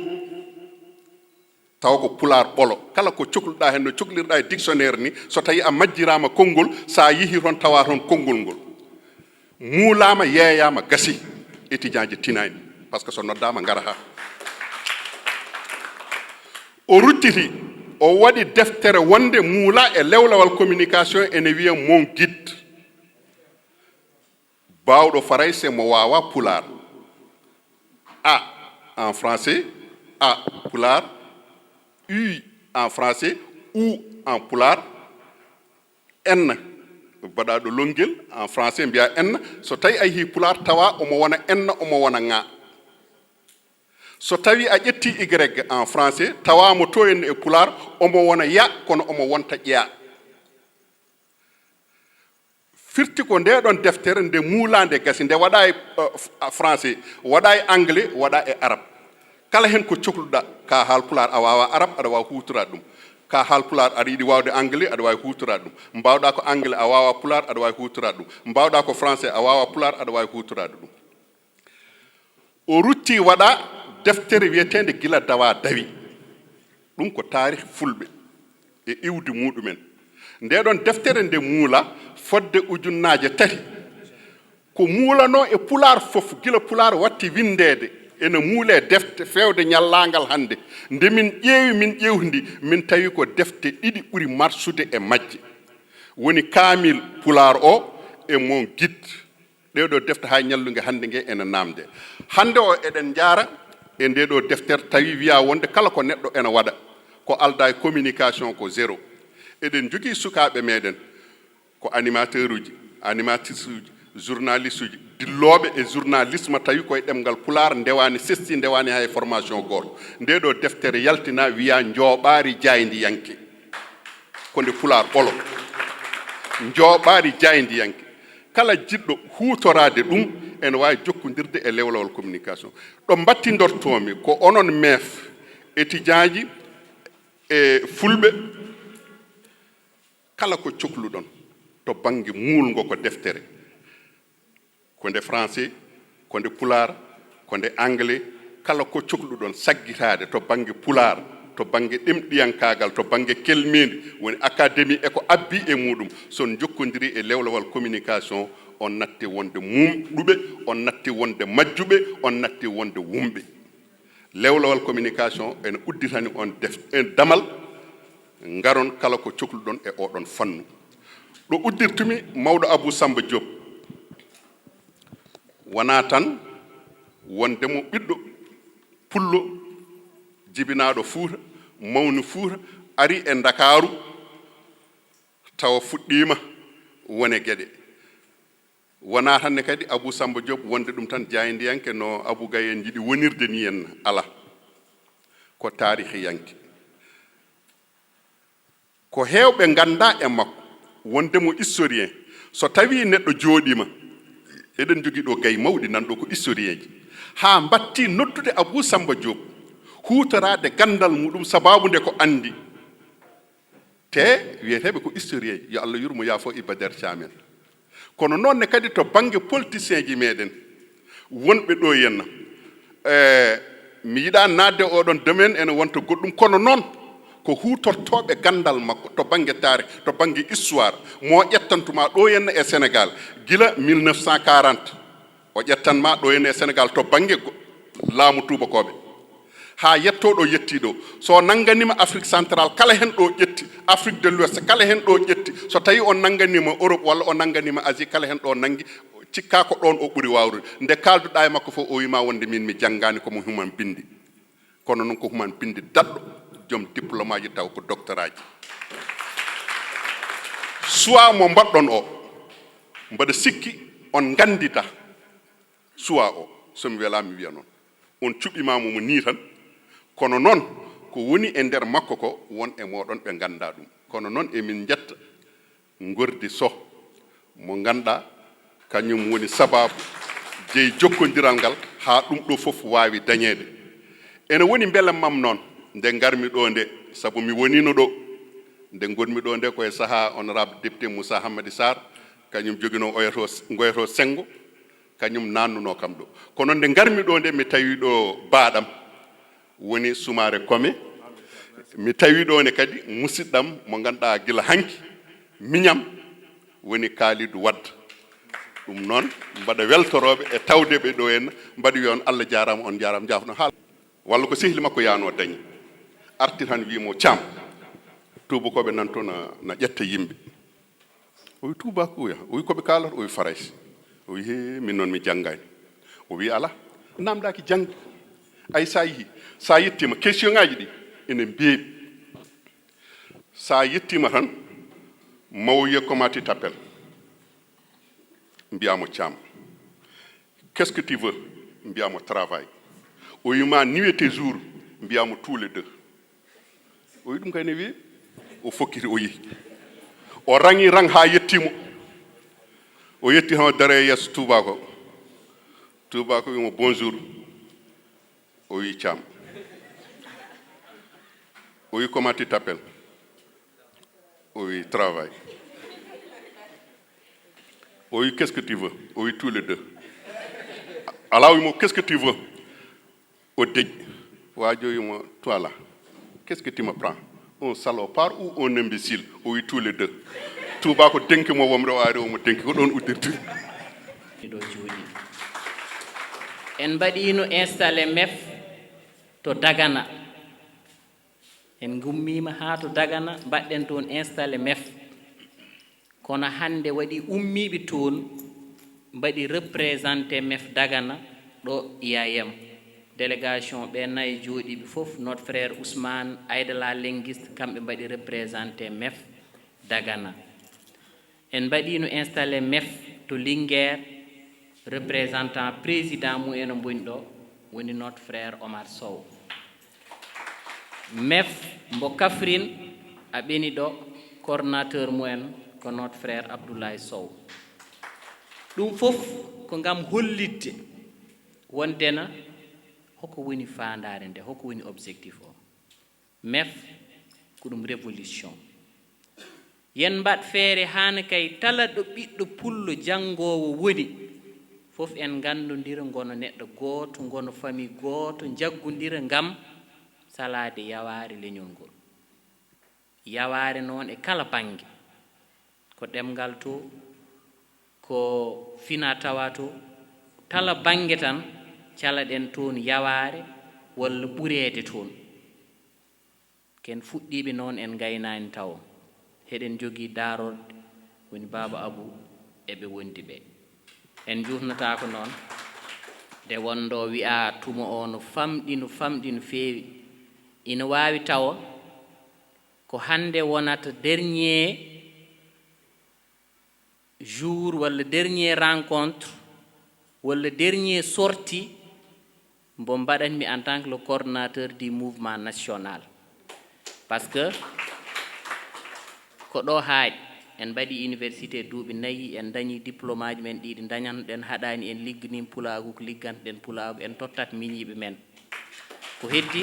taw ko pular ɓolo kala ko cohluɗa hen no cohlirɗa e dictionnaire ni so tawi a majjirama konngol sa yihi toon tawa toon konngol ngol muulama yeeyama gasi étudiant ji tinani par ce que so noddama ngara ha o ruttiti o waɗi deftere wonde muula e lewlawal communication ene wiya mon guide bawɗo farayse mo wawa pular A en français A pular U en français ou en pular N baɗaɗo longel en français mbiya N so tawi a yeehi pular tawa omo wona N omo wona ŋa so tawi a ƴetti Y en français tawamo to en e pular omo wona ya kono omo wonta ƴeya firti ko nde ɗon deftere nde muulande gasi nde waɗa e français waɗa e anglais waɗa e arabe kala hen ko cohluɗa ka haal pular a wawa arabe aɗa wawa hutorade ɗum ka haal pular aɗa yiɗi wawde anglais aɗa wawi hutorade ɗum mbawɗa ko anglais a wawa pular aɗa wawi hutorade ɗum mbawɗa ko français a wawa pular aɗa wawi hutorade ɗum o rutti waɗa deftere wiyetede gila dawa dawi ɗum ko tarih fulɓe e iwdi muɗumen nde ɗon deftere nde muula fodde ujunnaje 3 ko muulano e pular fof gila pular watti windede ene muule defte fewde ñallagal hande nde min ƴeewi min ƴewdi min tawi ko defte ɗiɗi ɓuri marsude e majje woni kamil pular o e mon guide ɗeɗo defte ha ñallugue hande ngue ene namde hande o eɗen jaara e nde ɗo deftere tawi wiya wonde kala ko neɗɗo ene waɗa ko alda e communication ko zéro eɗen jogui sukaɓe meɗen ko animateur uji animatrice uji journaliste uji dilloɓe e journalisme tawi koye ɗemgal pular ndewani sesti ndewani hay formation goto nde ɗo deftere yaltina wiya jooɓaari jaydi yanke ko nde pular ɓolo jooɓaari jaydi yanke kala jiɗɗo hutorade ɗum ene wawi jokkodirde e lewlawol communication ɗo battidortomi ko onon meef étudiant ji e fulɓe kala ko cohluɗon to banggue mulgo ko deftere ko nde français ko nde pular ko nde anglais kala ko cohluɗon saggitade to banggue pular to banggue ɗemɗiyankagal to banggue kelmedi woni académie eko abbi e muɗum son jokkodiri e lewlawal communication on natti wonde mumɗuɓe on natti wonde majjuɓe on natti wonde wumɓe lewlawal communication ene udditani on en damal garon kala ko cohluɗon e oɗon fannu ɗo uddirtumi mawɗo Abou Samba Diop wona tan wondemo ɓiɗɗo pullo jibinaɗo Fuuta mawni Fuuta ari e Dakaru tawa fuɗɗima wone gueɗe wona tan ne kadi Abou Samba Diop wonde ɗum tan jaydiyanke no Abou Gaye en jiiɗi wonirde ni en ala ko tarihiyanke ko hewɓe ganda e makko wondemo historien so tawi neɗɗo jooɗima eɗen jogui ɗo Gaye mawɗi nanɗo ko historien ji ha batti noddude Abou Samba Diop hutorade gandal muɗum sababu nde ko andi te wiyeteɓe ko historien yo Allah yurmo yaafo Iba Der Thiam en kono noonne kadi to banggue politicien ji meɗen wonɓe ɗo henna mi yiɗa nadde oɗon domaine ene wonta goɗɗum kono noon ko hutortoɓe gandal makko to banggue taarih to banggue histoire mo ƴettantuma ɗo henna e Sénégal gila 1940 o ƴettanma ɗo ene Sénégal to bange laamu tubakoɓe ha yetto ɗo yetti ɗo so nanganima Afrique centrale kala hen ɗo ƴetti Afrique de l'Ouest kala hen ɗo ƴetti so tawi on nanganima Europe walla o nanganima Asie kala hen ɗo nangi cikka ko ɗon o ɓuuri wawrude nde kalduɗa e makko fof o wima wonde min mi janggani komo human bindi kono noon ko human bindi daɗɗo joom diplôme aji taw ko doctorat ji soit mo mbaɗɗon o mbaɗa sikki on gandita soit o somi wela mi wiya noon on cuɓimamo mo ni tan kono noon ko woni e nder makko ko won e moɗon ɓe ganda ɗum kono noon emin jetta gordi so mo ganda kañum woni sababu jeeyi jokkodiral ngal ha ɗum ɗo fof wawi dañede ene woni belam mam noon nde garmi ɗo nde saabu mi wonino ɗo nde gonmi ɗo nde koye saaha honorable député Moussa Hamadi Sarr kañum jogino goyeto sengo kañum nannuno kam ɗo kono nde garmi ɗo nde mi tawi ɗo baɗam woni Soumaré Kome mi tawi ɗo ne kadi musidɗam mo ganduɗa gila hanki miñam woni Kalidou Wade ɗum noon mbaɗa weltoroɓe e tawdeɓe ɗo henna mbaɗa wiya on Allah jarama on jarama jafno haal walla ko sehli makko yano dañi artir han wimo Thiam tubakoɓe nanto na ƴetta yimɓe o wi tubakuya o wi koɓe kalata o wi Farais o wi he min noon mi janggani o wi ala namdaki jangde ay sa yeehi sa yettima question ngaji ɗi ene mbeeɓi sa yettima tan mawwiye comment tu t'appelles mbiyamo Thiam qu'est-ce que tu veux mbiyamo travail o wima nuit et tes jours mbiyamo tous les deux o wi ɗum kayne wi o fokkiti o yeehi o rangi rang ha yettimo o yetti han dare yesso tubako wimo bonjour o wi Thiam o wi comment tu t'appelles o wi travail o wi qu'est-ce que tu veux o wi tous les deux ala wimo qu'est-ce que tu veux o deƴ wajo wimo toi là qu'est-ce que tu me prends un salopard ou un imbécile o wi tous les deux tubako denki mo womre o ari omo denki ko ɗon uddirti ɗo jooɗi en mbaɗino installé MEF to Dagana en gummima ha to Dagana mbaɗɗen toon installé MEF kono hande waɗi ummiɓe toon mbaɗi représenté MEF Dagana ɗo IAM délégation ɓe nayi jooɗiɓe fof notre frère Ousmane Aydala linguiste kamɓe mbaɗi représenté MEF Dagana en mbaɗino installé MEF to Linguére représentant président mumen boni ɗo woni notre frère Omar Sow MEF mbo Kafrine a ɓeni ɗo coordonnateur mumen ko notre frère Abdoulaye Sow ɗum fof ko ngam hollitde wondena hoko woni fandare nde hoko woni objectif o MEF ko ɗum révolution yen mbaɗ feere hane kay tala ɗo ɓiɗɗo pullo janngowo woni fof en gandodira gono neɗɗo goto gono famille goto jaggodira ngam salade yaware leñol ngol yaware noon e kala bangue ko ɗemgal to ko fina tawa to tala bangue tan calaɗen toon yaware walla ɓureede toon ken fuɗɗiɓe noon en gaynani taw heɗen jogui darorde woni Baba Abou eɓe wondi ɓe en jutnata ko noon nde wondo wi'a tuma o no famɗi no feewi ina wawi tawa ko hande wonata dernier jour walla dernier rencontre walla dernier sortie mbo mbaɗanmi en tant que le coordonnateur du mouvement national par ce que ko ɗo haaɗi en mbaɗi université duuɓi 4 en dañi diplôme aji men ɗiɗi dañanɗen haɗani en ligganim pulagu ko ligganteɗen pulagu en tottat miñiɓe men ko heddi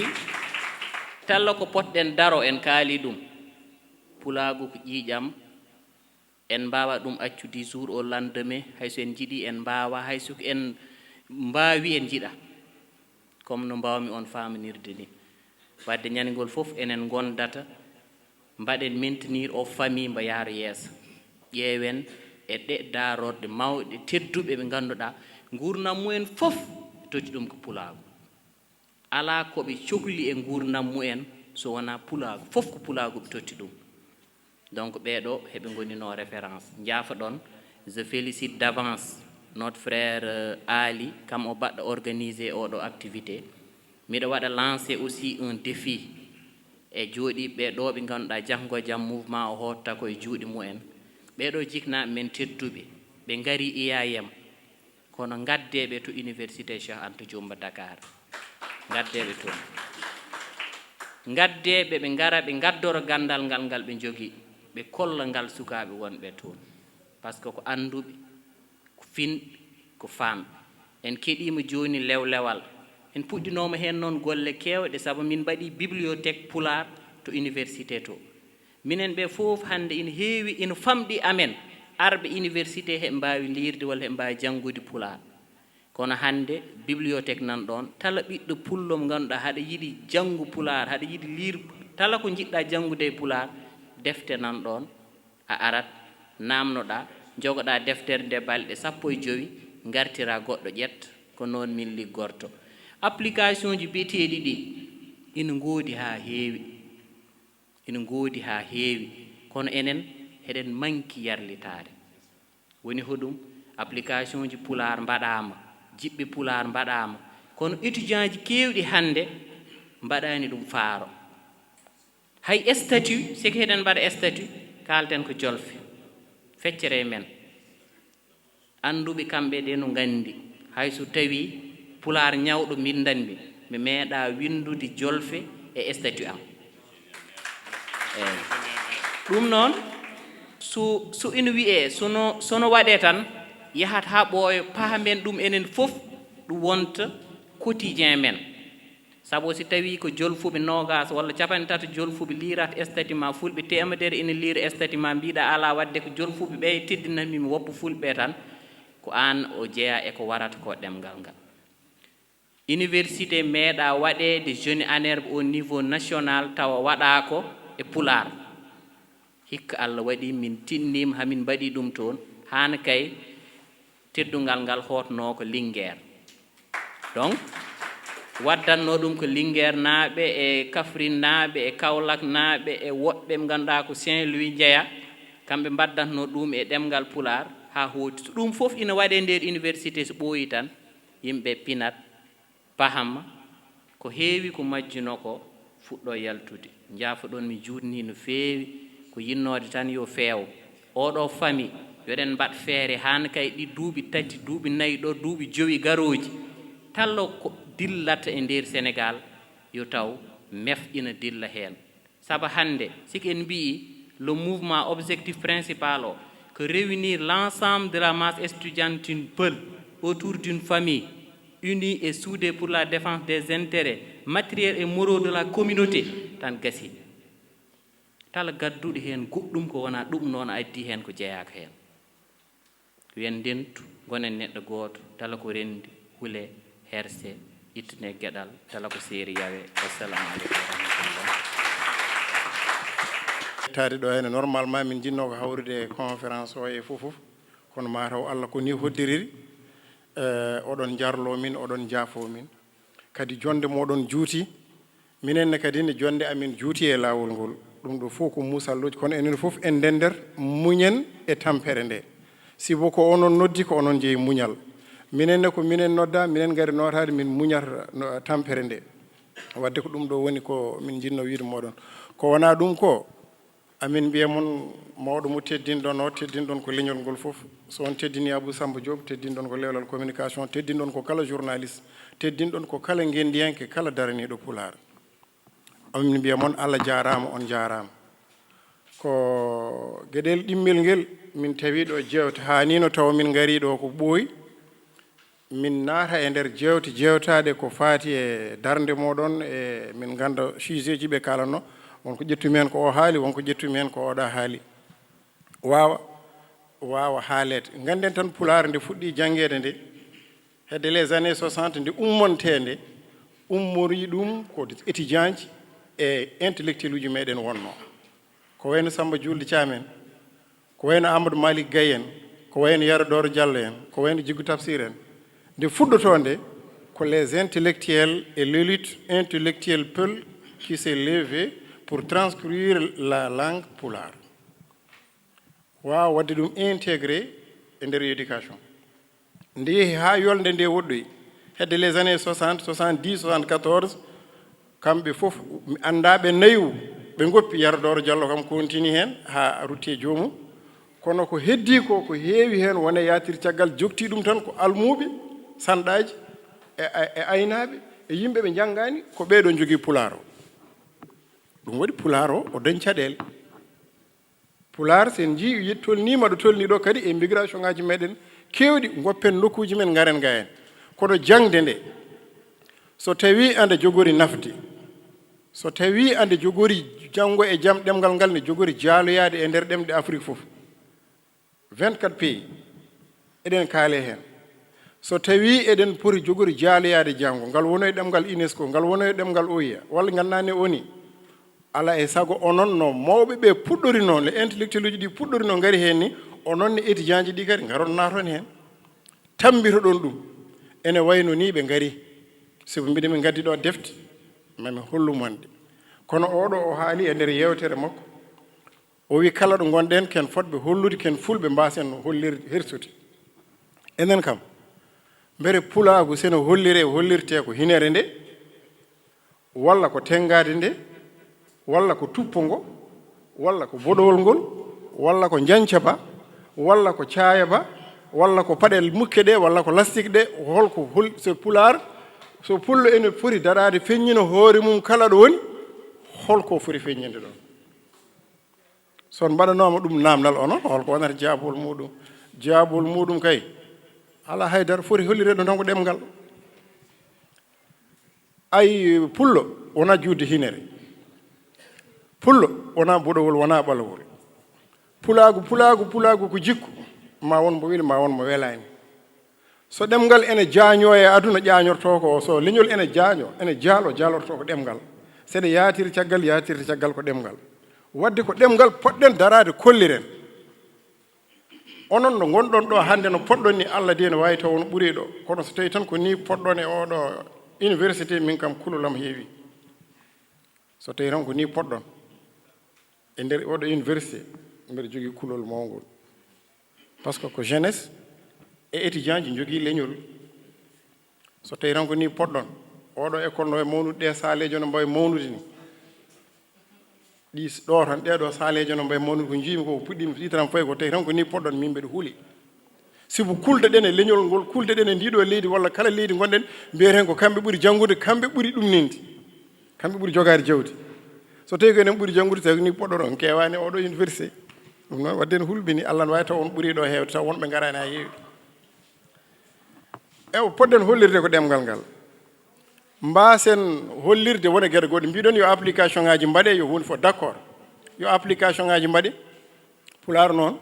talla ko potɗen daro en kaali ɗum pulagu ko ƴiiƴam en mbawa ɗum accu 10 jours au lendemain hayso en jiiɗi en mbawa hayso en mbawi en jiiɗa comme no mbawmi on famanirde ni wadde ñandegol fof enen gondata mbaɗen maintenir o famille mbo yaaro yeeso ƴeewen e ɗe darorde mawɗe tedduɓe ɓe ganduɗa gurdam mumen fof totti ɗum ko pulaago ala ko ɓe cohli e gurdam mumen so wona pulaago fof ko pulaago ɓe totti ɗum donc ɓeeɗo heɓe gonino référence jaafa ɗon je félicite d'avance notre frère Ali kam o baɗɗo organisé oɗo activité miɗo waɗa lancé aussi un défi e jooɗiɓe ɗo ɓe ngannduɗaa janngo e jam mouvement o hotta koye juuɗe mumen ɓeɗo jiknaɓe men tedduɓe ɓe ngari IAM kono ngaddeɓe to université Cheikh Anta Diop Dakar ngaddeɓe toon ngaddeɓe ɓe ngara ɓe ngaddoro gandal ngal ɓe jogii ɓe kolla ngal sukaɓe wonɓe toon par ce que ko anduɓe ko finɓe ko famɓe en keɗima joni lewlewal en puɗɗinoma hen noon golle kewɗe saabu min mbaɗi bibliothèque pular to université to minen ɓe fof hande ina heewi ina famɗi amen arɓe université heɓe mbawi lirde walla heɓe mbawi janggude pular kono hande bibliothèque nan ɗon tala ɓiɗɗo pullo mo ganduɗa haɗa yiiɗi janggu pular haɗa yiiɗi lire tala ko jiɗɗa janggude e pular defte nan ɗon a arat namnoɗa jogoɗa deftere nde balɗe 15 gartira goɗɗo ƴetta ko noon min liggorto application ji biyeteɗi ɗi ina ngoodi ha heewi ina ngoodi ha heewi kono enen heɗen manki yarlitade woni hoɗum application ji pular mbaɗama jiɓɓe pular mbaɗama kono étudiant ji kewɗi hande mbaɗani ɗum faaro hay statut siki heɗen mbaɗa statut kalten ko jolfe feccere men anduɓe kamɓe de no gandi hay so tawi pular ñawɗo mbindanmi mi meeɗa windude jolfe e statut am eyi ɗum noon so ina wiye sono waɗe tan yahat ha ɓooyo paamen ɗum enen fof ɗum wonta quotidien men sabu si tawi ko jolfuɓe nogas walla 13 jolfuɓe liirata statut ma fulɓe temedere ina liira statut ma mbiɗa ala wadde ko jolfuɓe ɓe teddinanmimi woppa fulɓe tan ko an o jeeya e ko warata ko ɗemgal ngal université meeɗa waɗede jeune anerbe au niveau national tawa waɗa ko e pular hikka Allah waɗi min tinnima hamin mbaɗi ɗum toon hana kay teddungal ngal hotno ko Linguère donc waddanno ɗum ko Linguère naaɓe e Kaffrine naaɓe e Kaolack naaɓe e woɓɓe ɓe ganduɗa ko Saint-Louis jeeya kamɓe mbaddatno ɗum e ɗemgal pular ha hooti so ɗum fof ina waɗe nder université so ɓooyi tan yimɓe pinat pahama ko heewi ko majjino ko fuɗɗo yaltude jaafa ɗon mi juutni no feewi ko yinnode tan yo feew oɗo famille yoɗen mbaɗ feere hana kay ɗi duuɓi tati duuɓi nayyi ɗo duuɓi joyi garoji tallo ko dillata e nder Sénégal yo taw mefƴina dilla heen saabu hande siki en mbii le mouvement objectif principal o que réunir l'ensemble de la masse estudiantine peul autour d'une famille unie et soudée pour la défense des intérêts matériels et moraux de la communauté tan gasi tala gadduɗo heen goɗɗum ko wona ɗum noon addi heen ko jeeyaka heen wiyen ndentu gonen neɗɗo gooto tala ko rendi hule herse ittane geɗal tala ko seeri yawe wassalamu aleykum wa rahmatullah tari ɗo hene normalement min jinno ko hawrude conférence o e fof kono mataw Allah ko ni hoddiriri oɗon jarlo min oɗon jaafo min kadi jonde moɗon juuti minenne kadi ne jonde amin juuti e laawol ngol ɗum ɗo fof ko musalluji kono enen fof en ndender muñen e tampere nde sibo ko onon noddi ko onon jeeyi muñal minenne ko minen nodda minen gari notade min muñata tampere nde wadde ko ɗum ɗo woni ko min jinno wiide moɗon ko wona ɗum ko amin mbiya mon mawɗo mo teddinɗon o teddinɗon ko leñol ngol fof so on teddini Abou Samba Diop teddinɗon ko lewlal communication teddinɗon ko kala journaliste teddinɗon ko kala ngendiyanke kala daraniɗo pular amin mbiya mon Allah jarama on jarama ko gueɗel ɗimmel ngel min tawiɗo jewte hanino taw min gariɗo ko ɓooyi min naata e nder jewte jewtade ko faati e darde moɗon e min ganda sujet ji ɓe kalanno wonko ƴettumi hen ko o haali wonko ƴettumi hen ko oɗa haali wawa haalede ganden tan pulaar nde fuɗɗi jangguede nde hedde les années 60 nde ummontede ummori ɗum ko étudiant ji e intellectuel uji meɗen wonno ko wayno Samba Julde Thiam en ko wayno Amadou Malick Gaye en ko wayno Yero Doro Diallo en ko wayno Djigu Tafsir en nde fuɗɗoto nde ko les intellectuels et l'élite intellectuelle peul qui s'est levé pour transcrire la langue pulaar wawa wadde ɗum intégré e nder éducation nde yeehi ha yolde nde woɗɗoyi hedde les années 60 70 74 kamɓe fof mi andaɓe nayu ɓe goppi Yardoro Diallo kam continue hen ha rutti e joomum kono ko heddi ko ko heewi hen wona yatir caggal jokti ɗum tan ko almuɓe sanɗaji e aynaɓe e yimɓe ɓe janggani ko ɓeeɗo jogui pulaar o ɗum waɗi pulaar o dañ caɗele pulaar sen jii yit tolnima ɗo tolni ɗo kadi e migration ngaji meɗen kewɗi goppen nokkuji men garen ga hen kono jangde nde so tawi ande jogori nafde so tawi ande jogori janggo e jaam ɗemgal ngal ne jogori jaaloyade e nder ɗemɗe Afrique fof 24 pays eɗen kaale hen so tawi eɗen poti jogori jaaloyade janggo ngal wono e ɗemgal UNESCO ngal wono e ɗemgal OIA walla gandane oni ala e sago onon no mawɓe ɓe puɗɗorino le intellectuel uji ɗi puɗɗorino ngari hen ni onon ne étudiant ji ɗi kadi garon naton hen tambito ɗon ɗum ene wayno ni ɓe ngari sibo mbiɗa min gaddi ɗo defte mami hollumande kono oɗo o haali e nder yewtere makko o wi kala ɗo gonɗen ken fotɓe hollude ken fulɓe mbasen hollirde hersude enen kam mbere pulaagu seno hollire hollirte ko hinere nde walla ko tengade nde walla ko tuppo ngo walla ko boɗowol ngol walla ko janca ba walla ko caaya ba walla ko paɗel mukke ɗe walla ko lastique ɗe holko so pulaar so pullo ene foti darade feññino hoore mum kala ɗo woni holko foti feññinde ɗon son mbaɗanoma ɗum namdal onon holko wonata jaabol muɗum kay ala haydara foti hollireɗo tan ko ɗemgal ay pullo wona juutde hinere pullo wona boɗowol wona ɓalowol pulaagu ko jikku ma won mo weli ma won mo welani so ɗemgal ene jaaño e aduna ƴañorto ko so leñol ene jaaño ene jaalorto ko ɗemgal seɗe yatirte caggal ko ɗemgal wadde ko ɗemgal poɗɗen darade kolliren onon no gonɗon ɗo hande no poɗɗon ni Allah de ne wawi taw no ɓuuri ɗo kono so tawi tan ko ni poɗɗon e oɗo université min kam kululam heewi so tawi tan ko ni poɗɗon e nder oɗo université mbiɗa jogui kulol mawgol par ce que ko jeunesse e étudiant ji jogui leñol so tawi tan ko ni poɗɗon oɗo école no e mawnude ɗe salejo no mbawi mawnude ni ɗi ɗo tan ɗeɗo salejo no mbawi mawnude ko jiimi ko puɗɗimi ɗi tan fayi ko tawi tan ko ni poɗɗon min mbiɗa huuli sibo kuldeɗen e leñol ngol kuldeɗen e ndiɗo leydi walla kala leydi gonɗen mbiyeten ko kamɓe ɓuuri janggude kamɓe ɓuuri ɗum ninde kamɓe ɓuuri jogade jawdi so tawi ko enen ɓuuri janggude tawi ni poɗɗon on kewani oɗo université ɗum noon wadde en hulɓini Allah ne wawi taw on ɓuuri ɗo hewde taw wonɓe garani ha heewi ewo poɗɗen hollirde ko ɗemgal ngal mbasen hollirde wona gueɗe goɗɗe mbiɗon yo application ngaji mbaɗe yo hunde fof d' accord yo application ngaji mbaɗe pulaar noon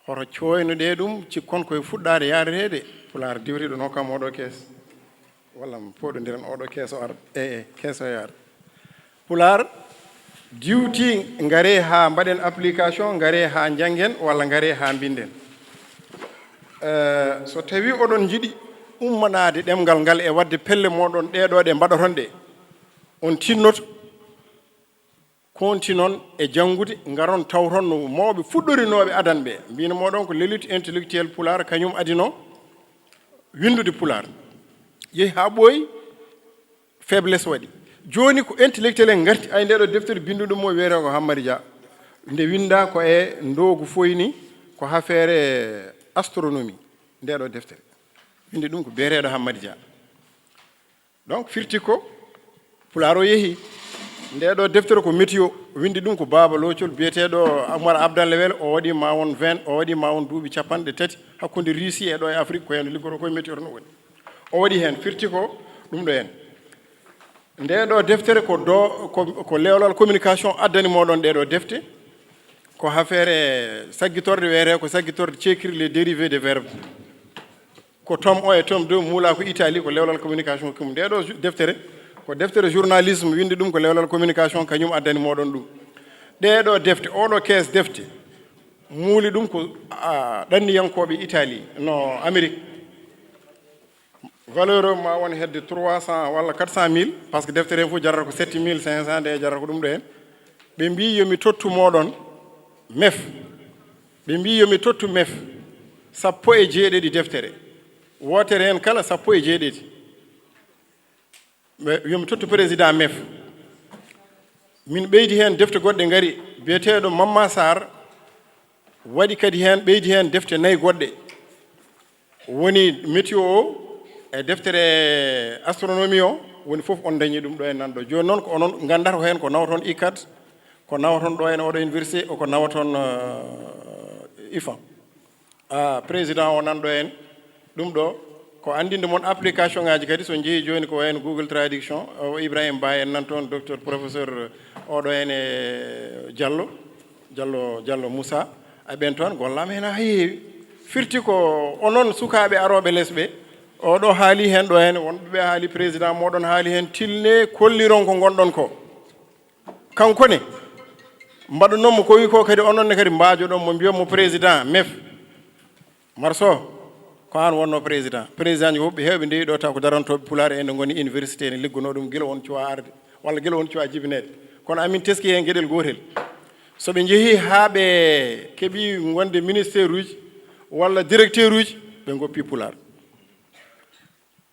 hoto coynoɗe ɗum cikkon koye fuɗɗade yaretede pulaar diwtiɗo nokkam oɗo kees walla poɗodiren oɗo kees o ar kees o yaara pulaar diwti ngare ha mbaɗen application ngare ha janggen walla ngare ha binden so tawi oɗon jiiɗi ummanade ɗemgal ngal e wadde pelle moɗon ɗeɗo ɗe mbaɗoton ɗe on tinnoto kontinon e janggude garon tawton no mawɓe fuɗɗorinoɓe adan ɓe mbino moɗon ko l'élite intellectuel pulaar kañum adino windude pulaar yeehi ha ɓooyi faiblesse waɗi joni ko intellectuel en garti ay ndeɗo deftere binduɗo mo wiyete ko Hammady Dia nde winda ko e ndogu foyni ko affaire astronomie ndeɗo deftere windi ɗum ko beereɗo Hammady Dia donc firti ko pulaar o yeehi ndeɗo deftere ko météo windi ɗum ko Baba Locol biyeteɗo Amar Abdalle Wele o waɗi ma won 20 o waɗi ma won duuɓi capanɗe tati hakkude Russie e ɗo e Afrique ko hen liggoro koye météo no woni o waɗi hen firti ko ɗum ɗo hen ndeɗo deftere ko lewlal communication addani moɗon ɗeɗo defte ko affaire saggitorde wiyete ko saggitorde ceekiri les dérivés des verbes ko tome 1 et tome 2 muula ko Italie ko lewlal communication kum ndeɗo deftere ko deftere journalisme windi ɗum ko lewlal communication kañum addani moɗon ɗum ɗeɗo defte oɗo kees defte muuli ɗum ko ɗanniyankoɓe Italie no Amérique valeur ma won hedde 300 walla 400 000 par ce que deftere fof jarata ko 7500 nde jarata ko ɗum ɗo hen ɓe mbi yomi tottu moɗon mef ɓe mbi yomi tottu mef 17 deftere wotere hen kala 17 yomi tottu président mef min ɓeydi hen defte goɗɗe ngari biyeteɗo Mamma Sarr waɗi kadi hen ɓeydi hen defte 4 goɗɗe woni météo o e deftere astronomie o woni fof on dañi ɗum ɗo e nan ɗo joni noon ko onon gandata hen ko nawaton ICAT ko nawaton ɗo en oɗo université ko nawaton IFAN président o nan ɗo en ɗum ɗo ko andinde mon application ngaji kadi so jeeyi joni ko wayno Google traduction o Ibrahima Ba en nan toon docteur professeur oɗo en e Diallo Moussa aɓen toon gollama hen ha heewi firti ko onon sukaɓe aroɓe lesɓe oɗo haali hen ɗo hen wonɓe haali président moɗon haali hen tilne kolliron ko gonɗon ko kanko ne mbaɗanonmo ko wi ko kadi ononne kadi mbajoɗon mo mbiyonmo président mef marso ko an wonno président ji woɓɓe hewɓe ndewi ɗo taw ko darantoɓe pulaar ende goni université ne liggono ɗum guila won cuwa arde walla guila won cuwa jibinede kono amin teski hen gueɗel gotel soɓe jeehi ha ɓe keeɓi wonde ministére uji walla directeur uji ɓe goppi pulaar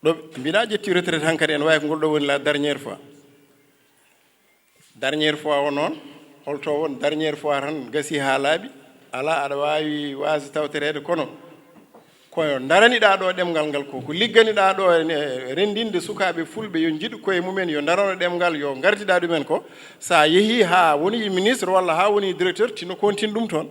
ɗo mbiɗa ƴetti retraite hankkadi en wawi ko ngol ɗo woni la dernière fois o noon holto won dernière fois tan gasi ha laaɓi ala aɗa wawi wasi tawterede kono koyo daraniɗa ɗo ɗemgal ngal ko ligganiɗa ɗo rendinde sukaɓe fulɓe yo jiiɗu koye mumen yo darano ɗemgal yo gardiɗa ɗumen ko sa yeehi ha woni ministre walla ha woni directeur tino continue ɗum toon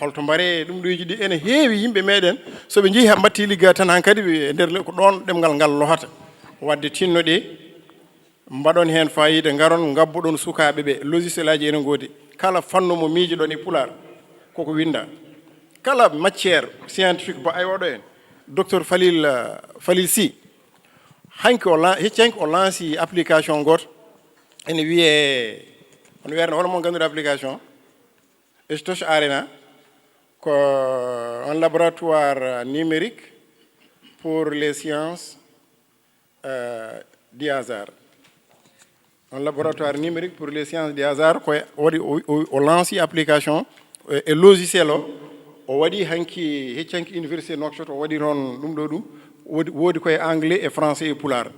holto mbare ɗum ɗoji ɗi ene heewi yimɓe meɗen soɓe jeehi ha batti ligga tan hankkadi e nder ko ɗon ɗemgal ngal lohata wadde tinnoɗe mbaɗon hen fayida garon gabbuɗon sukaɓe ɓe logiciel aji ene goodi kala fannu mo miiji ɗon e pular koko winda kala matière scientifique bo ay oɗo en docteur Falil Sy hecci hanki o lanci application goto ene wiye on wiyata hono mo ganduɗa application Stoch Arena ko un laboratoire numérique pour les sciences du hasard un laboratoire numérique pour les sciences du hasard ko waɗi o lanci application e logiciel o waɗi hanki hecci hanki université Nouakchott o waɗi toon ɗum ɗo ɗum woodi koye anglais et français et pulaar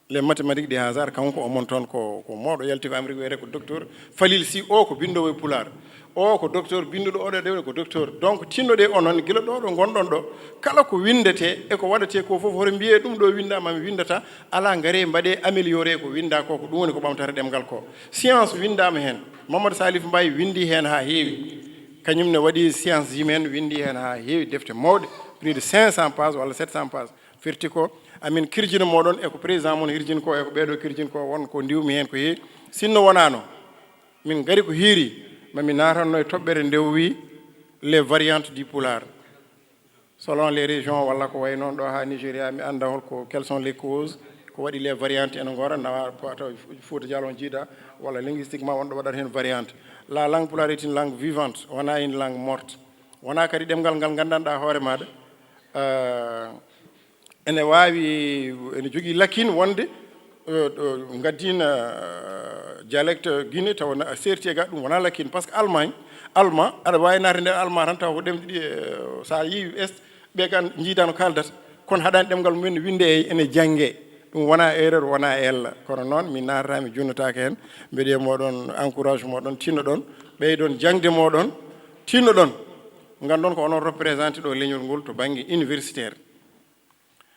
les mathématiques du hasard kanko omon toon ko mawɗo yalti ko Amérique wiyete ko docteur Falil Sy o ko bindowo e pulaar o ko docteur binduɗo oɗo ɗewɗe ko docteur donc tinnoɗe onon guila ɗo ɗo gonɗon ɗo kala ko windete e ko waɗete ko fof hoto mbiye ɗum ɗo windama mi windata ala gaare mbaɗe amélioré ko winda ko ɗum woni ko ɓamtata ɗemgal ko science windama hen Mamadou Salif Mbaye windi hen ha heewi kañumne waɗi science humaine windi hen ha heewi defte mawɗe plus de 500 pages walla 700 pages firti ko amin kirjina moɗon eko président mon hirjini ko eko ɓeɗo kirjini ko won ko ndiwmi hen ko heewi sinno wonano min gari ko hiiri mami natanno e toɓɓere nde wi les variantes du pulaar selon les régions walla ko way noon ɗo ha Nigéria mi anda holko quelles sont les causes ko waɗi les variantes ene gora nawa taw Fouta Dialo jiida walla linguistiquement wonɗo waɗata hen variante la langue pulaar est une langue vivante wona une langue morte wona kadi ɗemgal ngal gandanɗa hoore maɗa ene wawi ene jogui lakkine wonde gaddina dialecte Guinée taw serti e gaɗa ɗum wona lakkine par ce que allemand aɗa wawi naata nder allemand tan taw ko ɗemɗe ɗi sa yi est ɓe kan jiidano kaldata kono haɗani ɗemgal mumen winde ene jangge ɗum wona erreur wona ella kono noon min natata mi junnatake hen mbiɗe moɗon encourage moɗon tinnoɗon ɓeydon jangde moɗon tinnoɗon gandon ko onon représenté ɗo leñol ngol to banggue universitaire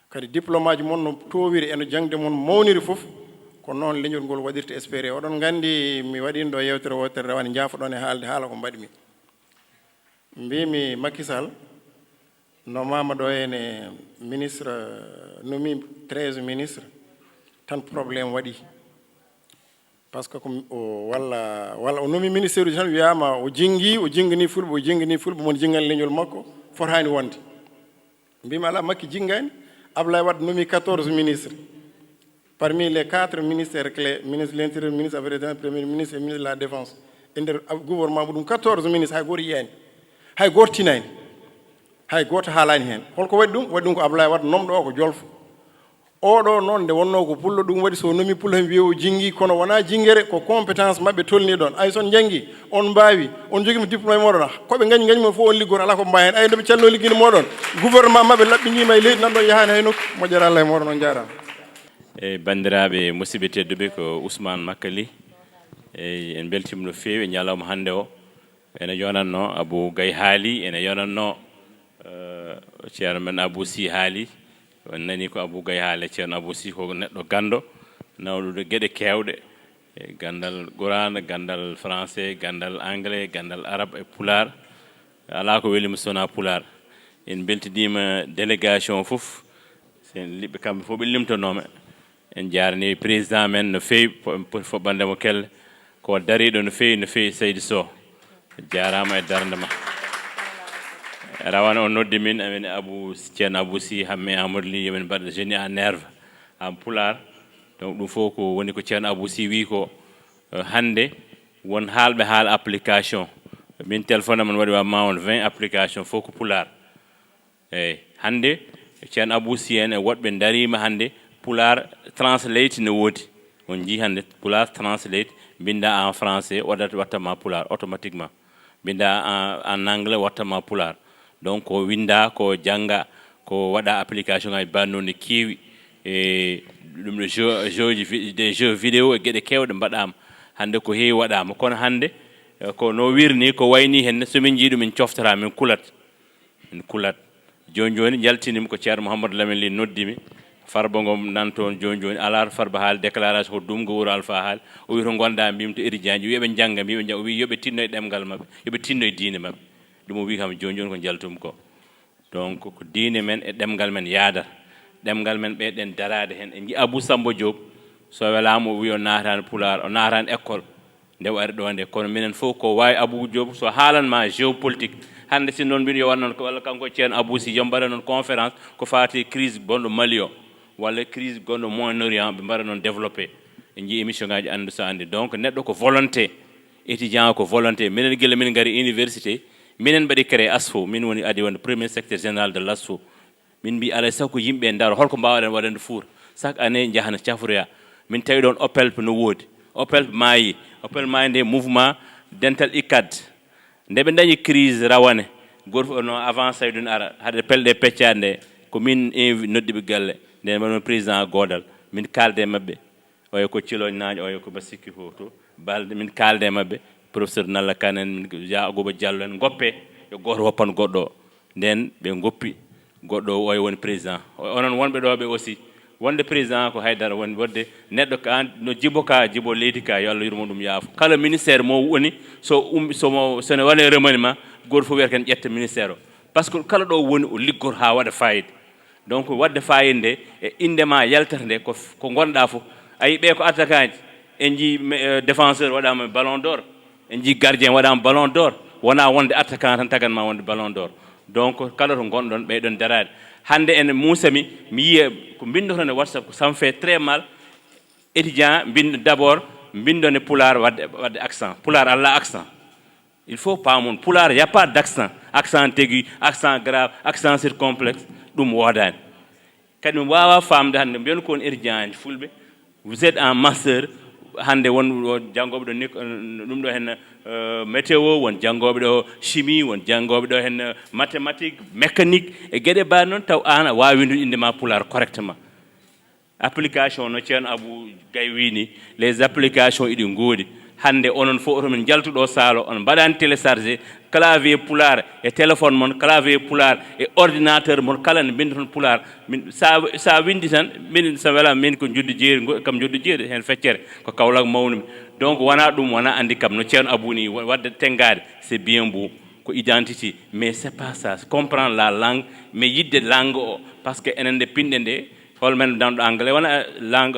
kadi diplôme aji mon no towiri eno jangde mon mawniri foof ko noon leñol ngol waɗirta espéré oɗon gandi mi waɗino ɗo yewtere wotere rawani jaafoɗon e haalde haala ko mbaɗimi mbimi Macky Sall no mama ɗo ene ministre nomi 13 ministre tan probléme waɗi par ce que walla o nomi ministére uji tan wiyama o jinggani fulɓe mon jingani leñol makko fotani wonde mbimi ala Macky jinggani Ablaye Wade nomi 14 ministres parmi les 4 ministères clés ministre de l'intérieur ministre des affaires étrangères premier ministre et ministre de la défense e nder gouvernement muɗum 14 ministres hay goto yiyani hay goto tinani hay goto haalani hen holko waɗi ɗum ko Abdoulaye Wade nomɗo o ko jolfo oɗo noon nde wonno ko pullo ɗum waɗi so nomi pullo wiye o jinggi kono wona jinguere ko compétence mabɓe tolni ɗon ay son janggi on mbawi on jogui diplôme moɗon koɓe gañi mon fof on liggoro ala ko mbawi hen ay ndeɓe calno ligguide moɗon gouvernement mabɓe laɓɓinima e leydi nanɗon yahani hay nokku moƴƴere Allah e moɗon on jarama e bandiraɓe musidɓe tedduɓe ko Ousmane Makali e en beltima no fewi e ñalawma hande o ene yonanno Abou Gaye haali ene yonanno ceerno men Abou Sy haali on nani ko Abou Gaye haali ceerno Abou Sy ko neɗɗo gando nawɗude gueɗe kewɗe e gandal Qur'an gandal français gandal anglais gandal arabe e pular ala ko welima sona pular en beltidima délégation fof sen liɓɓe kamɓe fof ɓe limtanome en jarani président men no fewi foɓɓandemo kelle ko dariɗo no fewi Seydou Sow jarama e darde ma rawane o noddi min amen ceerno Abou Sy hamme Amadou Ly yomin mbaɗa génie en nerve en pular donc ɗum fof ko woni ko ceerno Abou Sy wi ko hande won haalɓe haala application min téléphone amen waɗi wamma on 20 application fof ko pular eyyi hande ceerno Abou Sy en e woɗɓe darima hande pular translate ne woodi on jii hande pular translate binda en français wattama pular automatiquement binda en anglais wattama pular donc ko winda ko janga ko waɗa application ngaji banno ne keewi e ɗum ɗo des jeux vidéo e gueɗe kewɗe mbaɗama hande ko heewi waɗama kono hande ko no wirni ko wayni hen somin jii ɗum min coftata min kulat joni jaltinimi ko ceerno Mouhamadou Lamine Ly noddimi farba ngom nan toon joni ala farba haali déclaration ko ɗum go wuro Alpha haali o wi to gonda mbimi to étudiant ji wiɓe jangga mbiɓe o wi yoɓe tinno e ɗemgal mabɓe yoɓe tinno e diine mabɓe ɗum o wi kam joni ko jaltum ko donc ko diine men e ɗemgal men yaadata ɗemgal men ɓeyɗen darade hen en jii Abou Samba Diop so welama o wi o natani pular o natani école nde o ari ɗo nde kono minen fof ko wawi Abou Diop so haalanma géopolitique hande sin noon mbino yo wat noon walla kanko ceerno Abou Sy yo mbaɗa noon conférence ko fati crise gonɗo Mali o walla crise gonɗo Moyen-Orient ɓe mbaɗa noon développé en jii émission ngaji andu so andi donc neɗɗo ko volonté étudiant ko volonté minen guila min gari université minen mbaɗi créé ASFO min woni adi wonde premier secrétaire général de l'ASFO min mbi alay sago ko yimɓe daro holko mbawɗen waɗande four chaque année jahana cafroya min tawi ɗon OPELP no woodi OPELP maayi nde mouvement dental ICAD nde ɓe dañi crise rawane goto no avant Saydou ara haade pelɗe peccade nde ko min noddiɓe galle nden mbaɗon président godal min kalde mabɓe oyo ko Thilogne Nagne oyo ko Basikki fo to balde min kalde mabɓe professeur Nalla Kane en min Yaagoba Diallo en goppe yo goto woppan goɗɗo o nden ɓe goppi goɗɗo o oyo woni président onon wonɓe ɗo ɓe aussi wonde président ko haydara woni wonde neɗɗo ka no jibo leydi ka yo Allah yurmo ɗum yaafo kala ministère mo woni sone waɗe remaniement goto fof wiyata ken ƴetta ministère o par ce que kala ɗo woni o liggor ha waɗa fayida donc wadde fayida nde e indema yaltata nde ko gonɗa fof ayi ɓe ko attaquant ji en jii défenseur waɗama ballon d'or en jii gardien waɗama ballon d'or wona wonde attaquant tan taganma wonde ballon d'or donc kala to gonɗon ɓeyɗon darade hande ene muusami mi yiya ko bindoton e WhatsApp ko ça me fait très mal étudiant d'abord bindon e pular wadde accent pular alla accent il faut pas mon pular y a pas d'accent accent aigu accent grave accent circonflexe ɗum wodani kadi mi wawa famde hande mbiyon ko won étudiant fulɓe vous êtes en master hande won jangoɓe ɗo ɗum ɗo hen météo won jangoɓe ɗo chimie won jangoɓe ɗo hen mathématique mécanique e gueɗe mbaɗi noon taw an a wawi windude indema pular correctement application no ceerno Abou Gaye wini les applications iɗi goodi hande onon fof otomin jaltuɗo saalo on mbaɗani téléchargé clavier pular e téléphone mon clavier pular e ordinateur mon kala ne bindi toon pular min sa windi tan min so wela min ko juddu jeeri kam juddu jeeri hen feccere ko Kaolack mawnumi donc wona ɗum wona handicap no ceerno Abou ni wadde tengade c'est bien beau ko identité mais c'est pas ça comprendre la langue mais yidde langue o par ce que enen nde pinɗe nde holmen danɗo anglais wona langue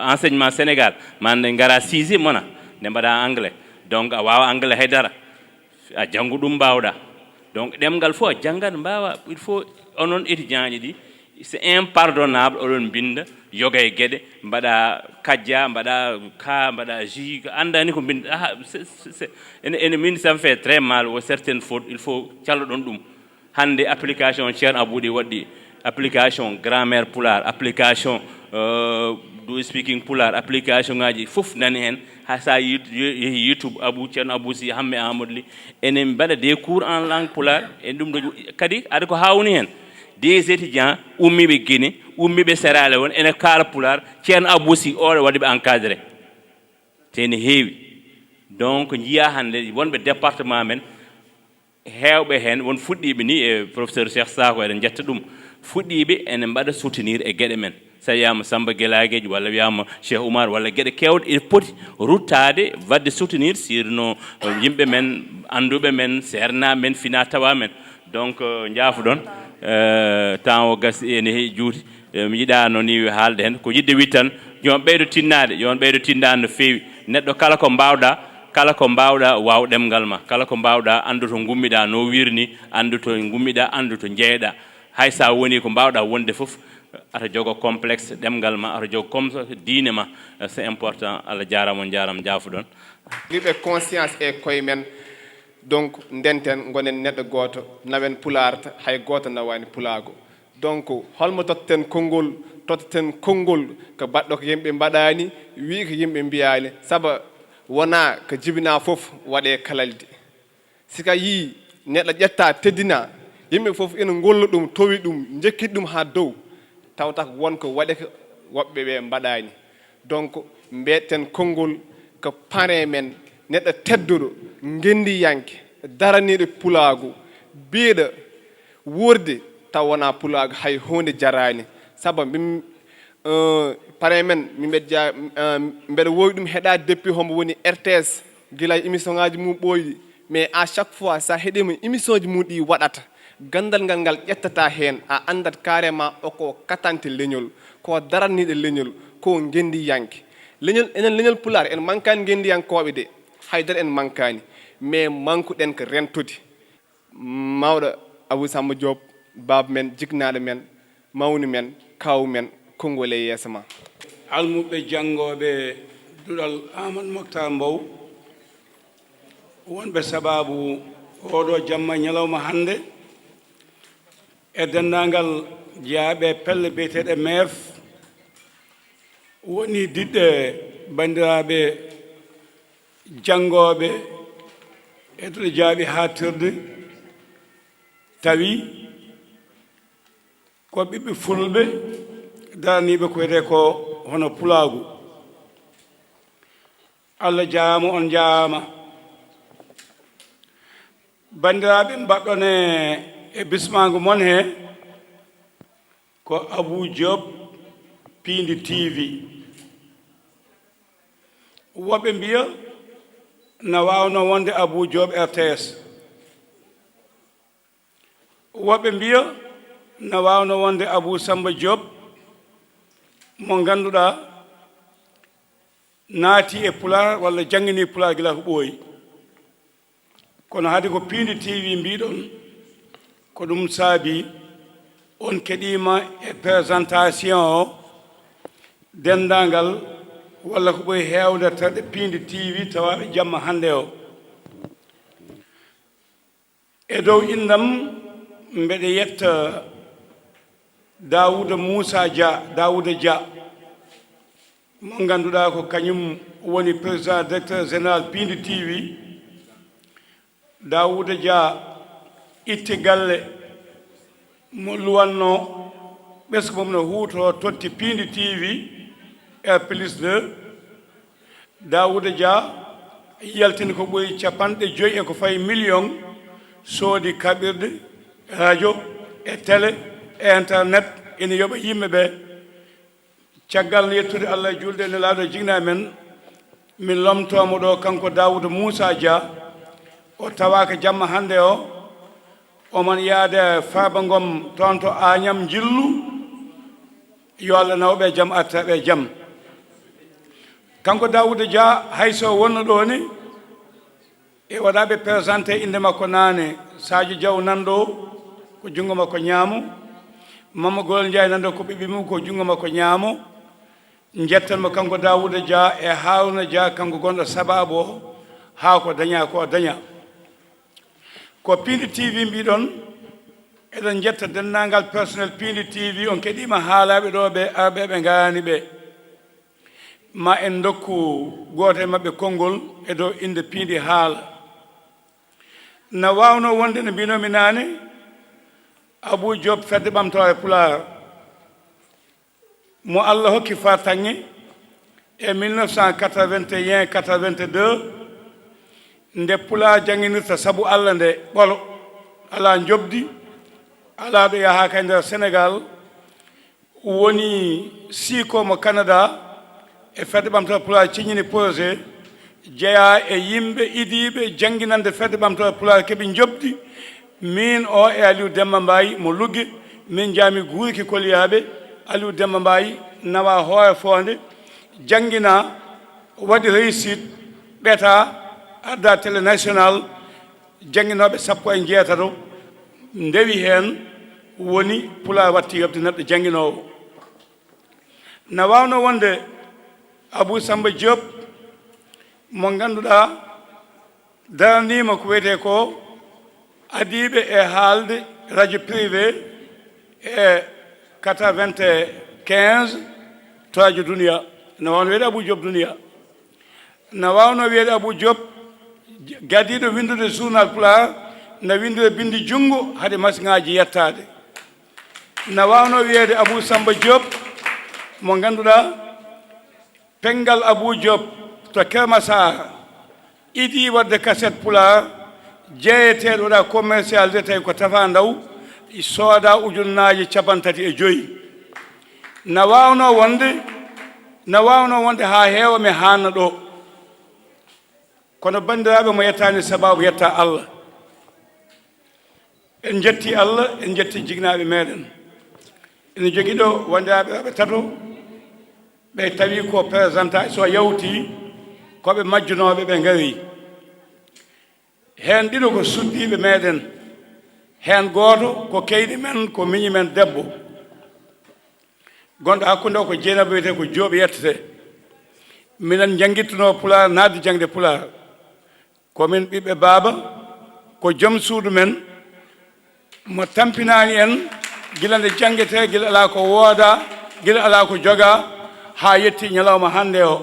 enseignement Sénégal mande gara 6e mona nde mbaɗa anglais donc a wawa anglais haydara a janngu ɗum mbawɗa donc ɗemgal fof a janngat mbawa il faut onon étudiant ji ɗi c'est impardonnable oɗon binda yoga e gueɗe mbaɗa kajja mbaɗa ka mbaɗa ji andani ko binda ene min ça me fait très mal o certaines fautes il faut calloɗon ɗum hande application ceerno abouɗi waɗɗi application grammaire pular application do speaking pular application ngaji fof nani hen ha sa yehi youtube ceerno abou sy hamme amadou ly enen mbaɗa des cours en langue pular en ɗum ɗo kadi aɗa ko hawni hen des étudiants ummiɓe Guinée ummiɓe Sierra Leone ene kaala pular ceerno abou sy oɗo waɗi ɓe encadré tene heewi donc jiya hande wonɓe département men heewɓe hen won fuɗɗiɓe ni e professeur Cheikh Sako eɗen jetta ɗum fuɗɗiɓe ene mbaɗa soutenir e gueɗe men sa wiyama Samba Guelagueji walla wiyama Cheikh Oumar walla gueɗe kewɗe ene poti ruttade wadde soutenir sirno yimɓe men anduɓe men sernaɓe men fina tawa men donc jaafoɗon temps o gasi ene heewi juuti mi yiɗa noon ni haalde hen ko yidde wi tan yon ɓeydo tinnade yon ɓeydo tindade no feewi neɗɗo kala ko mbawɗa waw ɗemgal ma kala ko mbawɗa andu to gummiɗa no wirni andu to gummiɗa andu to jeeyɗa hay sa woni ko mbawɗa wonde foof ata jogo complexe ɗemgal ma ata jogo comme diine ma c'est important Allah jarama on jarama jaafuɗon liɓe conscience e koye men donc ndenten gonen neɗɗo goto nawen pularta hay goto nawani pulago donc holmo totten konngol ko baɗɗo ko yimɓe mbaɗani wi ko yimɓe mbiyani saabu wona ko jibina fof waɗe kalalde sika yi neɗɗo ƴetta teddina yimɓe fof ina golla ɗum towi ɗum jekkit ɗum ha dow tawta ko wonko waɗe ko woɓɓe ɓe mbaɗani donc mbetten konngol ko parrain men neɗɗo tedduɗo gendiyanke daraniɗo pulagu biiɗo wurde taw wona pulagu hay hunde jarani saabu parrain men mbeɗa wowi ɗum heɗade depuis hombo woni RTS guila émission ngaji mum ɓooyi mais à chaque fois sa heeɗima émission ji mum ɗi waɗata gandal ngal ƴettata hen a andat carrément oko katante leñol ko daraniɗo leñol ko gendiyanke leñol enen leñol pular en mankani gendiyankoɓe de haydara en mankani mais mankuɗen ko rentude mawɗo Abou Samba Diop baba men jignaɗo men mawni men kaw men konngol e yeeso ma almuɓe janngoɓe duɗal Amadou Mokhtar Mbow wonɓe sababu oɗo jamma ñalawma hande e denndangal jeyaɓe pelle biyeteɗe MEF woni diɗɗe bandiraɓe janngoɓe e duɗe jaaɓi hattirde tawi ko ɓiɓɓe fulɓe daraniɓe ko wiyete ko hono pulagu Allah jaama on jaama bandiraɓe mbaɗɗon e bismago mon he ko Abou Diop Pindi TV woɓɓe mbiya na wawno wonde Abou Diop RTS woɓɓe mbiya na wawno wonde Abou Samba Diop mo ganduɗa naati e pular walla jangini pular gila ko ɓooyi kono hade ko Pindi TV mbiɗon ko ɗum saabi on keɗima e présentation o dendagal walla ko ɓoyi hewde tawde Pindi TV tawaɓe jamma hande o e dow indam mbeɗe yetta Daouda Moussa Dia Daouda Dia mo ganduɗa ko kañum woni président directeur général Pindi TV Daouda Dia itti galle mo luwanno ɓesgu mum no huuto totti Pindi TV R+2 Daouda Dia yaltini ko ɓoyi capanɗe 5 e ko fayi million soodi kaɓirde radio e télé e internet ina yoɓa yimɓe ɓe caggal yettude Allah e julde ne laaɗo jigna men min lomtomo ɗo kanko Daouda Moussa Dia o tawaka jamma hande o oman yaade Farba Ngom toon to Agnam Jillu yo Allah nawɓe jaam attaɓe jaam kanko Daouda Dia hayso wonno ɗo ni e waɗaɓe présenté inde makko nane Sadio Diaw nanɗo ko jungo makko ñaamo Mama Golol Ndiaye nanɗo ko ɓiɓɓe mum ko jungo makko ñaamo jettanmo kanko Daouda Dia e Harouna Dia kanko gonɗo sababu o haa ko daña ko daña ko Pindi TV mbiɗon eɗen jetta denndangal personnel Pindi TV on keɗima haalaɓe ɗo ɓe arɓeɓe ngani ɓe ma en dokku goto e maɓɓe konngol e dow inde Pindi haala no wawno wonde no mbinomi nane Abou Diop fedde ɓamtore Pulaar mo Allah hokki fartanŋe e 1981-82 nde Pulaar jangguinirta saabu Allah nde ɓolo ala jobdi ala ɗo yaha kay nder Sénégal woni siikomo Canada e fedde ɓamtore Pulaar ciññini projet jeeya e yimɓe idiɓe jangguinande fedde ɓamtore Pulaar keeɓi jobdi min o e Aliou Demba Mbaye mo Lugge min jaami guurki koliyaɓe Aliou Demba Mbaye nawa hoore fonde jangguina waɗi réussite ɓeeta adda télé national jangguinoɓe 17 ndewi hen woni Pulaar watti yobde neɗɗo jangguinowo no wawno wonde Abou Samba Diop mo ganduɗa daranima ko wiyete ko adiɓe e haalde radio privé e 95 to radio Duniya no wawno wiyede Abou Diop Duniya no wawno wiyede Abou Diop gadiɗo windude journal Pulaar no windude bindi junngo haade masiŋaji yettade no wawno wiyede Abou Samba Diop mo ganduɗa pengal Abou Diop to Kermassar idi wadde cassette Pulaar jeeyeteɗo waɗa commercialisé tawi ko Tafa Ndaw sooda ujunnaji 35 no wawno wonde ha heewa mi hanna ɗo kono bandiraɓe mo yettani sababu yetta Allah en jetti Allah en jetti jignaɓe meɗen ene jogui ɗo wandiraɓe tato ɓe tawi ko présentation so yawti koɓe majjunoɓe ɓe gari hen ɗiɗo ko suddiɓe meɗen hen goto ko keyɗi men ko miñi men debbo gonɗo hakkude o ko Dieynaba wiyete ko Jooɓi yettete minen janguittuno Pulaar nadde jangde Pulaar komin ɓiɓɓe baaba ko joom suudu men mo tampinani en gila nde jangguete gila ala ko wooda gila ala ko joga ha yetti ñalawma hande o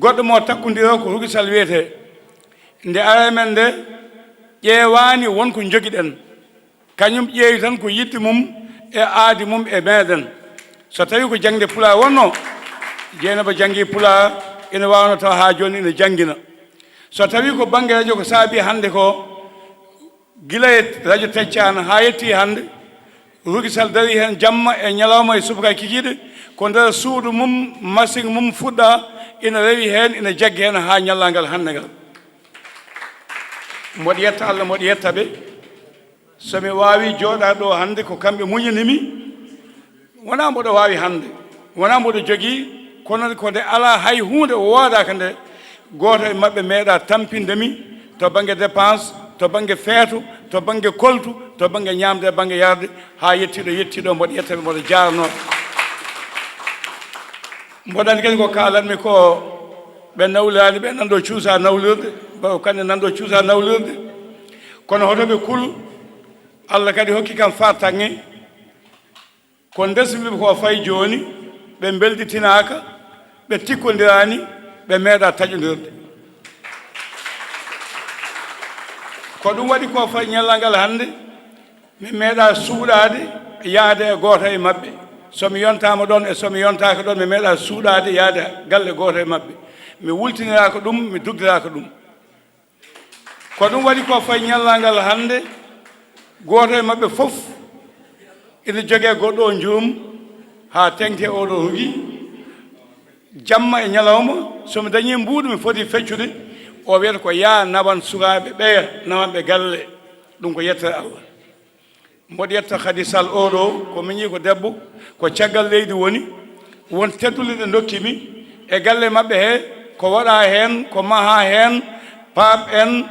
goɗɗo mo takkodiro ko Rugisal wiyete nde ara men nde ƴeewani wonko joguiɗen kañum ƴeewi tan ko yidde mum e aadi mum e meɗen so tawi ko jangde Pulaar wonno Dieynaba jangi Pulaar ene wawno taw ha joni ene janggina so tawi ko banggue radio ko saabi hande ko gila e radio Teccane ha yetti hande Rugisal dari hen jamma e ñalawma e subaka kikiɗe ko nder suudu mum machine mum fuɗɗa ina rewi hen ina jaggi hen ha ñallangal hande ngal mboɗo yetta Allah mboɗo yetta ɓe somi wawi jooɗade ɗo hande ko kamɓe muñanimi wona mboɗo wawi hande wona mboɗo jogui kono ko nde ala hay hunde woodaka nde goto e mabɓe meeɗa tampindemi to banggue dépense to banggue feeto to banggue koltu to banggue ñamde banggue yarde ha yettiɗo mboɗo yettaɓe mboɗo jaranoɓe mboɗani kadi ko kalanmi ko ɓe nawlani ɓe nanɗo cuusa nawlirde bawo kamɓe nanɗo cuusa nawlirde kono hotoɓe kul Allah kadi hokki kam fartanŋe ko ndesmiɓe ko fayi joni ɓe belditinaka ɓe tikkodirani ɓe meeɗa taƴodirde ko ɗum waɗi ko fayi ñallal ngal hande mi meeɗa suuɗade yaade e goto e mabɓe somi yontama ɗon e somi yontaka ɗon mi meeɗa suuɗade yaade galle goto e mabɓe mi wultiniraka ɗum mi dugdiraka ɗum ko ɗum waɗi ko fayi ñallal ngal hande goto e mabɓe fof ina jogue goɗɗo o joom ha tengte oɗo rugi jamma e ñalawma somi dañi mbuuɗo mi foti feccude o wiyata ko ya nawan sukaɓe ɓeya nawanɓe galle ɗum ko yettere Allah mboɗo yetta Khady Sall oɗo ko miñi ko debbo ko caggal leydi woni won teddule ɗe dokkimi e galle mabɓe he ko waɗa hen ko maha hen Pape en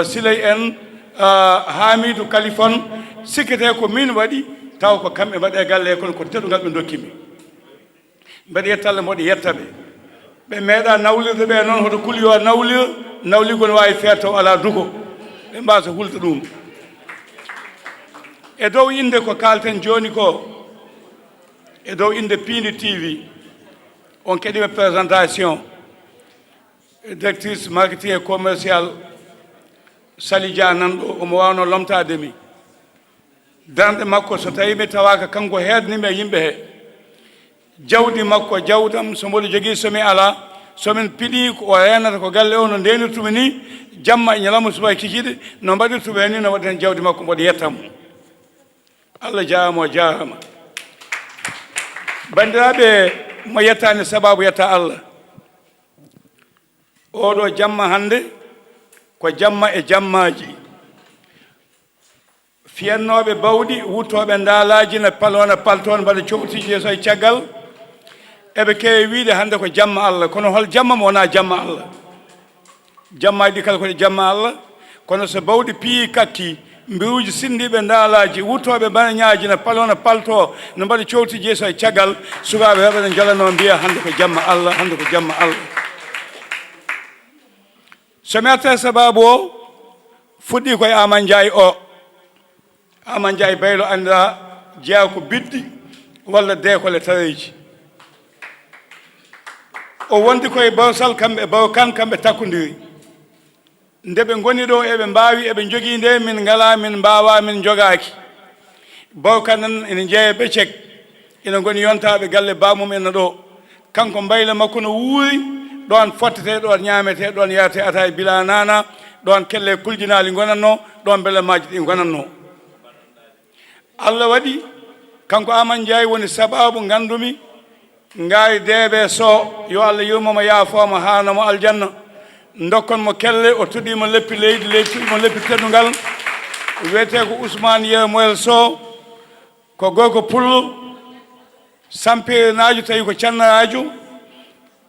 Siley en Hamidou Kalifone sikkete ko min waɗi taw ko kamɓe mbaɗe galle kono ko teɗugal ɓe dokkimi mbeɗa yetta Allah mboɗo yetta ɓe meeɗa nawlirde ɓe noon hoto kuli yo nawligol ne wawi feer taw ala dugo ɓe mbasa hulde ɗum e dow inde ko kalten joni ko e dow inde Pindi TV on keɗima présentation directrice marketing et commercial Sali Dia nanɗo omo wawno lomtade mi darde makko so tawi mi tawaka kanko heerdnimi e yimɓe he jawdi makko jawdam so mboɗo jogui somi ala somin piɗi o renata ko galle o no ndenirtumi ni jamma e ñalawma suba kikiɗe no mbaɗirtumi hen ni no waɗi hen jawdi makko mboɗo yettamo Allah jarama o jarama bandiraɓe mo yettani sababu yetta Allah oɗo jamma hande ko jamma e jammaji fiyannoɓe bawɗi wuttoɓe ndaalaji ne palona palton mbaɗa coɓtiji so e caggal eɓe kewi wiide hande ko jamma Allah kono hol jamma mo wona jamma Allah jammaji ɗi kala koɗe jamma Allah kono so bawɗi piyi kakki mbiruji sindiɓe ndaalaji wuttoɓe banañaji ne palona palto no mbaɗa cowtiji so e caggal sukaɓe heɓe ne jalano mbiya hande ko jamma Allah hande ko jamma Allah somi arta sababu o fuɗɗi koye Aman Ndiaye o Aman Ndiaye Baylo andira jeeya ko biddi walla dekole taweji o wondi koye Bawsal kamɓe Baw Kan kamɓe takkodiri nde ɓe goni ɗo eɓe mbawi eɓe jogui nde min ngala min mbawa min jogaki Baw Kan en ene jeeya ɓeccek ina goni yontaɓe galle bamum en ɗo kanko mbayla makko no wuuri ɗon fottete ɗon ñamete ɗon yarate ata e bila nana ɗon kelle kuljinali gonanno ɗon belle maji ɗi gonanno Allah waɗi kanko Aman Ndiaye woni sababu gandumi ngaari deeɓe so yo Allah yurmomo yaafoma hanamo aljanna dokkonmo kelle o tuɗimo leppi leydi leydi tuɗimo leppi teddugal wiyete ko Ousmane Yero Moyel Sow ko gorko pullo sampirinajo tawi ko cannarajo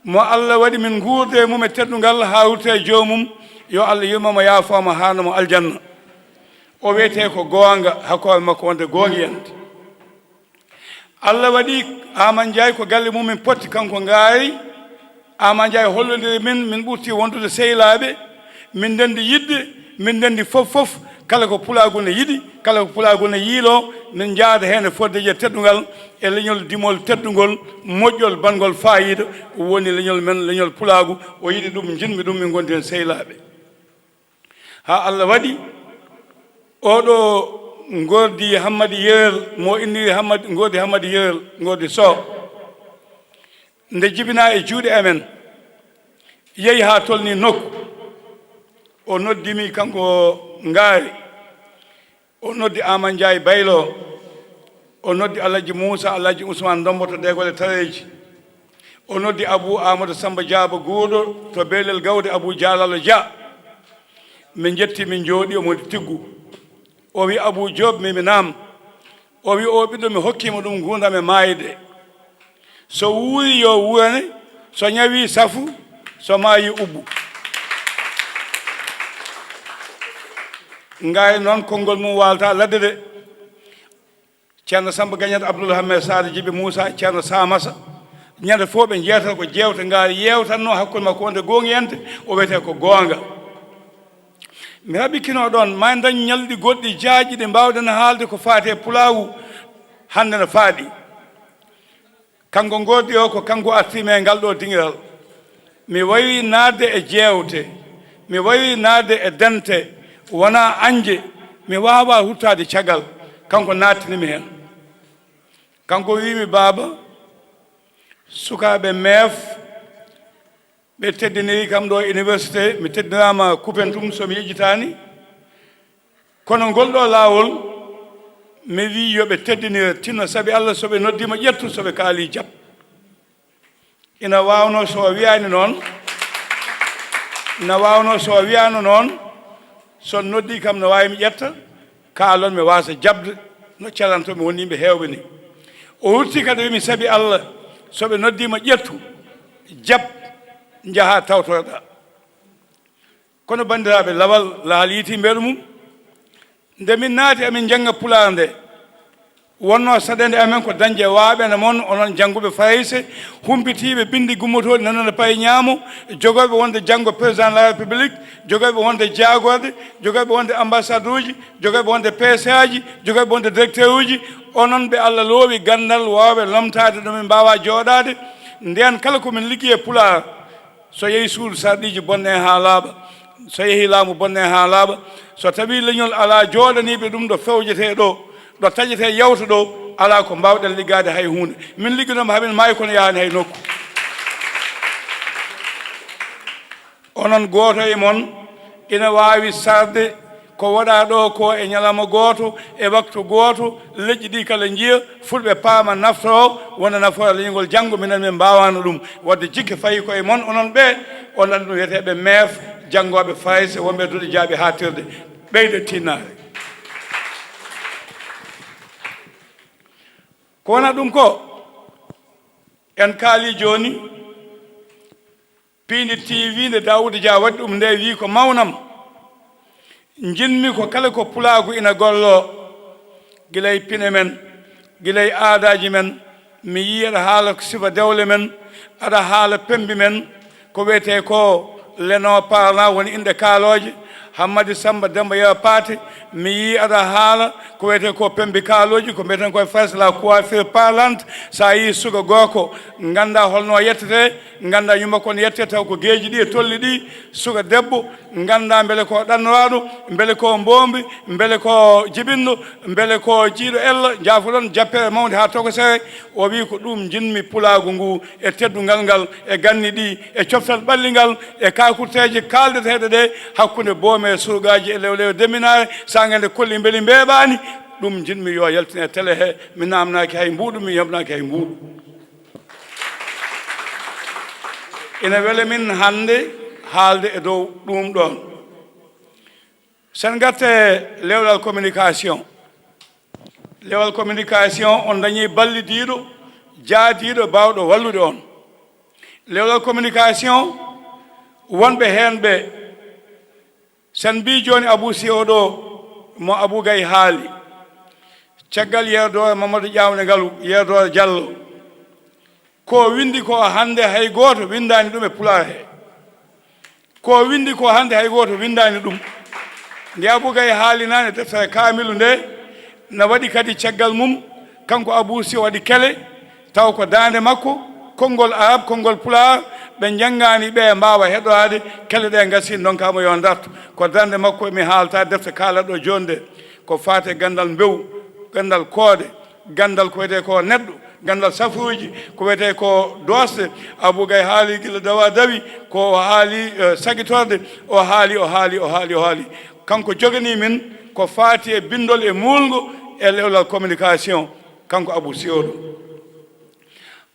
mo Allah waɗi min guurde mum e teddugal ha wurte e jomum yo Allah yurmomo yaafoma hanamo aljanna o wiyete ko goonga hakkoɓe makko wonde goongiyante Allah waɗi Aman Ndiaye ko galle mum min potti kanko ngaari Aman Ndiaye hollodiri min ɓurti wondude sehilaɓe min dendi yidde min dendi fof kala ko pulagol ne yiɗi kala ko pulagol ne yiilo min jaada hen e foddeje teddugal e leñol dimol teddugol moƴƴol bangol fayida woni leñol men leñol pulagu o yiɗi ɗum jinmi ɗum min gondi hen sehilaɓe ha Allah waɗi oɗo gordi Hammadi Yerel mo inniri gordi Hammadi Yerel gordi Sow nde jibina e juuɗe amen yeehi ha tolni nokku o noddimi kanko ngaari o noddi Aman Ndiaye Baylo o noddi Alaji Moussa Alaji Ousmane Domboto ɗegole taweji o noddi Abou Amadou Samba Diaba guuɗo to beelel gawde Abou Dialalo Dia min jetti min jooɗi omo tiggu o wi Abou Diop mimi naam o wi o ɓiɗɗo mi hokkima ɗum gurdam e maayde so wuuri yo wuurane so ñawi safu so maayi ubbu ngaari noon konngol mum walta ladde de ceerno Samba Gagnata Abdoul Hammed Sade Djibi Moussa ceerno Samassa ñande fof ɓe jeetata ko jewte ngaari yewtanno hakkude makko wonde goongiyante o wiyete ko goonga mi haɓikino ɗon ma dañ ñalɗi goɗɗi jaaƴi ɗi mbawden haalde ko faate pulawu hande no faaɗi kanko gordi o ko kanko artime e ngal ɗo dingiral mi wawi naatde e jewte mi wawi naatde e dente wona anje mi wawa huttade caggal kanko nattinimi hen kanko wimi baaba sukaɓe meef ɓe teddiniri kam ɗo université mi teddinama Koupentoum somi yejjitani kono ngol ɗo laawol mi wi yoɓe teddinira tinno saabi Allah soɓe noddima ƴettu soɓe kaali jab ina wawno so wiyani noon ina wawno so wiyano noon son noddi kam no wawi mi ƴetta kaalon mi wasa jabde no calantomi woni yimɓe hewɓe ni o wurti kadi wimi saabi Allah soɓe noddima ƴettu jab jaha tawtoɗa kono bandiraɓe lawal laal yiti mbeɗo mum nde min naati amin jangga pulaar nde wonno saɗende amen ko dañde waaɓe mon onon jannguɓe fayse humpitiɓe bindi gummotoɗi nanone paye ñaamo jogoɓe wonde janngo président de la république jogoɓe wonde jaagorde jogoɓe wonde ambassade uji jogoɓe wonde pc aji jogoɓe wonde directeur uji onon ɓe Allah loowi gandal wawɓe lomtade ɗumen mbawa jooɗade nden kala komin ligguey Pulaar so yeehi suudu sarɗiji bonne ha laaɓa so yeehi laamu bonne ha laaɓa so tawi leñol ala jooɗaniɓe ɗum ɗo fewjete ɗo ɗo taƴete yawta ɗo ala ko mbawɗen liggade hay hunde min ligganoma hamin maayi kono yahani hay nokku onon goto e moon ina wawi sarde ko waɗa ɗo ko e ñalama goto e waktu goto leƴƴi ɗi kala jiiya fulɓe paama nafto o wona nafoore leñol janggo minen min mbawano ɗum wadde jikke fayi koye moon onon ɓe onon ɗum wiyeteɓe meef janggoɓe fayse wonɓe duɗe jaaɓi ha tirde ɓeyde tinnare ko wona ɗum ko en kaali joni piindi tv nde Daouda Dia waɗi ɗum nde wi ko mawnam jinmi ko kala ko pulaagu ina gollo gilay pine men gilay aadaji men mi yi aɗa haala sifa dewle men aɗa haala pembi men ko wiyete ko leno parlant woni inde kaaloje Hammadi Samba Demba Yawa Paate mi yi aɗa haala ko wiyete ko pembi kaaloji ko mbiyeten koye farce la coiffure parlante sa yi suka gooko ganda holno yettete ganda yumma kon yette taw ko geeji ɗi e tolli ɗi suka debbo ganda beele ko ɗannoraɗo beele ko mbombi beele ko jibinɗo beele ko jiiɗo ello jaafoɗon jappere mawde ha tokosere o wi ko ɗum jinmi pulaagu ngu e teddungal ngal e ganni ɗi e coftal ɓallingal e kakurteje kaldeteɗe ɗe hakkude boome e surgaji e lewlew deminare sa gande kolli beeli mbeɓani ɗum jinmi yo yaltine télé he mi namnaki hay mbuɗu mi yamnaki hay mbuɗu ina wele min hande haalde e dow ɗum ɗon sen gatte lewɗal communication on dañi ballidiɗo jaadiɗo bawɗo wallude on lewɗal communication wonɓe hen ɓe sen mbi joni Abou Sy oɗo mo Abou Gaye haali caggal yerdore Mamadou Ƴawne Ngalu yerdore Diallo ko windi ko hande hay goto windani ɗum e Pulaar he ko windi ko hande hay goto windani ɗum nde Abou Gaye haalinani deftere kamilu nde na waɗi kadi caggal mum kanko Abou Sy waɗi kele taw ko dande makko konngol arab konngol Pulaar ɓe janngani ɓe mbawa heɗorade kele ɗe gasi donkamo yo dartu ko dande makko mi haalta defte kaalaɗo jonde ko fate gandal mbew gandal koode gandal ko wiyete ko neɗɗo gandal safuuji ko wiyete ko dosde Abou Gaye haali gila dawa dawi ko haali sagitorde o haali kanko jogani min ko faati e bindol e mulgo e lewlal communication kanko Abou Sy oɗo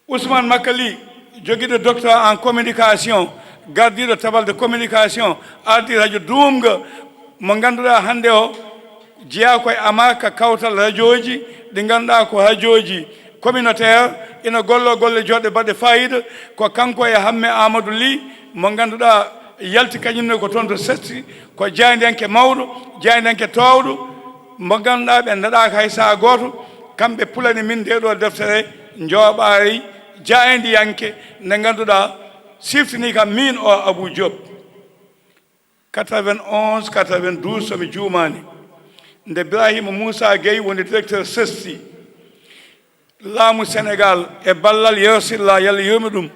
Ousmane Makali joguiɗo docteur en communication gardiɗo tabal de communication ardi radio Dumga mo ganduɗa hande o jeeya koye amaka kawtal radio ji ɗi ganduɗa ko radio ji communautaire ina gollo golle joɗɗe baɗɗe fayida ko kanko e Hamme Amadou Ly mo ganduɗa yalti kañumne ko toon to setti ko jaydenke mawɗo jaydenke towɗo mo ganduɗa ɓe daɗaka hay saha goto kamɓe pulani min ndeɗo deftere jooɓari jaydiyanke nde ganduɗa siftini kam min o Abou Diop 91 92 somi juumani nde Ibrahima Moussa Gueye woni directeur sesti laamu Sénégal e ballal yersilla yalla yurmi ɗum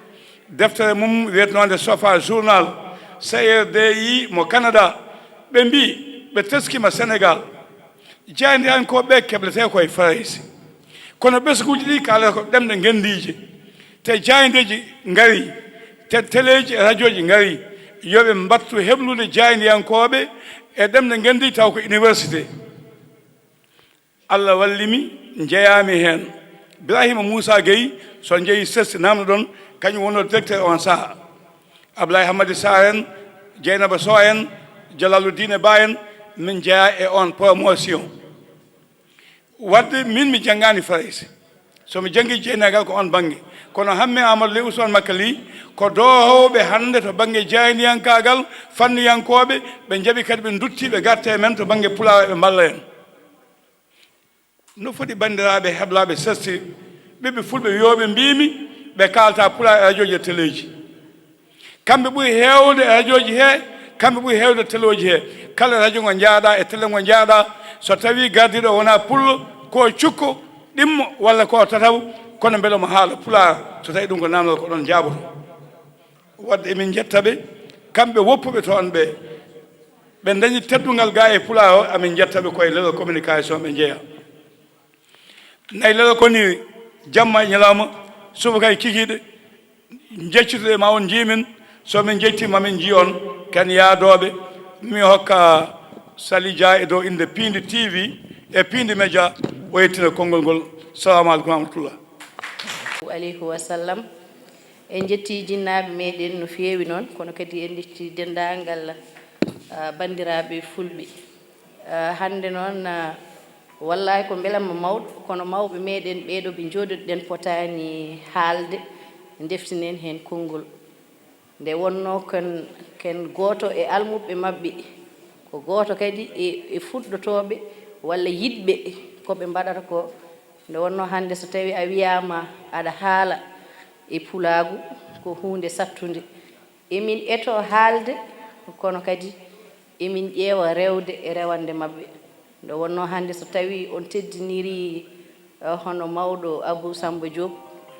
deftere mum wiyetnode Sofa journal CRDI mo Canada ɓe mbi ɓe teskima Sénégal jaydiyankoɓe keblete koye faraysi kono ɓesguji ɗi kalata ko ɗemɗe gendije te jaydeji ngari te téléji e radio ji ngari yoɓe mbattu heblude jaydiyankoɓe e ɗemɗe gendi taw ko université Allah wallimi jeeyami hen Ibrahima Moussa Gueye so jeeyi sesti namdo ɗon kañum wonno directeur on saaha Ablaye Hamadi Sarr en Dieynaba Sow en Jalaluddine Ba en min jeeya e on promotion wadde min mi janggani farayse somi janggi jeynagal ko on banggue kono Hamme Amadou Ly Ousmane Makali ko dohowɓe hande to banggue jaydiyankagal fanniyankoɓe ɓe jaaɓi kadi ɓe dutti ɓe gatte men to banggue Pulaar ɓe mballa en no foti bandiraɓe heblaɓe sesti ɓiɓɓe fulɓe yoɓe mbimi ɓe kalta pulaar e radio ji e téléji kamɓe ɓuuri hewde e radio ji he kamɓe ɓuuri hewde e téléji he kala radio ngo jaaɗa e télé ngo jaaɗa so tawi gardiɗo wona pullo ko cukko ɗimmo walla ko tataw kono beele mo haala pulaar so tawi ɗum ko namdal ko ɗon jaaboto wadde emin jettaɓe kamɓe woppuɓe toon ɓe dañi teddungal ga e pulaar o amin jettaɓe koye leɗol communication ɓe jeeya nayi leɗol koni jamma e ñalawma subaka e kikiɗe jeccitude ma on jimin somin jettima min ji on ken yaadoɓe mi hokka Sali Dia e dow inde Pindi TV e Pindi Média o yettina konngol ngol. Salamu aleykum wa rahmatullah. Aleyhi wa sallam. En jetti jinnaɓe meɗen no feewi noon kono kadi en jetti dendagal bandiraɓe fulɓe. Hande noon wallahi ko belamma mawɗo kono mawɓe meɗen ɓeɗo ɓe joɗoɗen potani haalde deftinen hen konngol nde wonno ken goto e almuɓe mabɓe ko goto kadi e fuɗɗotoɓe walla yiɗɓe koɓe mbaɗata ko nde wonno hande so tawi a wiyama aɗa haala e pulaagu ko hunde sattude emin eto haalde kono kadi emin ƴeewa rewde e rewande mabɓe nde wonno hande so tawi on teddiniri hono mawɗo Abou Samba Diop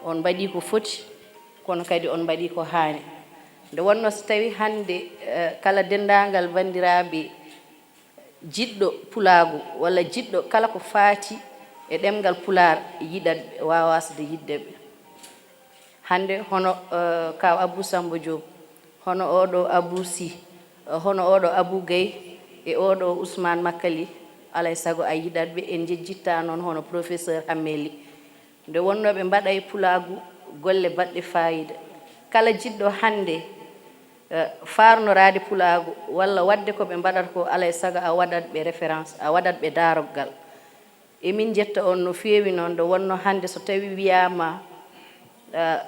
on mbaɗi ko foti kono kadi on mbaɗi ko haani nde wonno so tawi hande kala dendagal bandiraɓe jiɗɗo pulaagu walla jiɗɗo kala ko faati e ɗemgal pulaar yiɗatɓe wawasde yiddeɓe hande hono kaw Abou Samba Diop hono oɗo Abou Sy hono oɗo Abou Gueye e oɗo Ousmane Makali alay sago a yiɗatɓe en jejjitta noon hono professeur Hammeli nde wonno ɓe mbaɗa e pulaagu golle baɗɗe fayida kala jiɗɗo hande farnorade pulaagu walla wadde ko ɓe mbaɗata ko alay sago a waɗat ɓe référence a waɗat ɓe daroggal emin jetta on no feewi noon nde wonno hande so tawi wiyama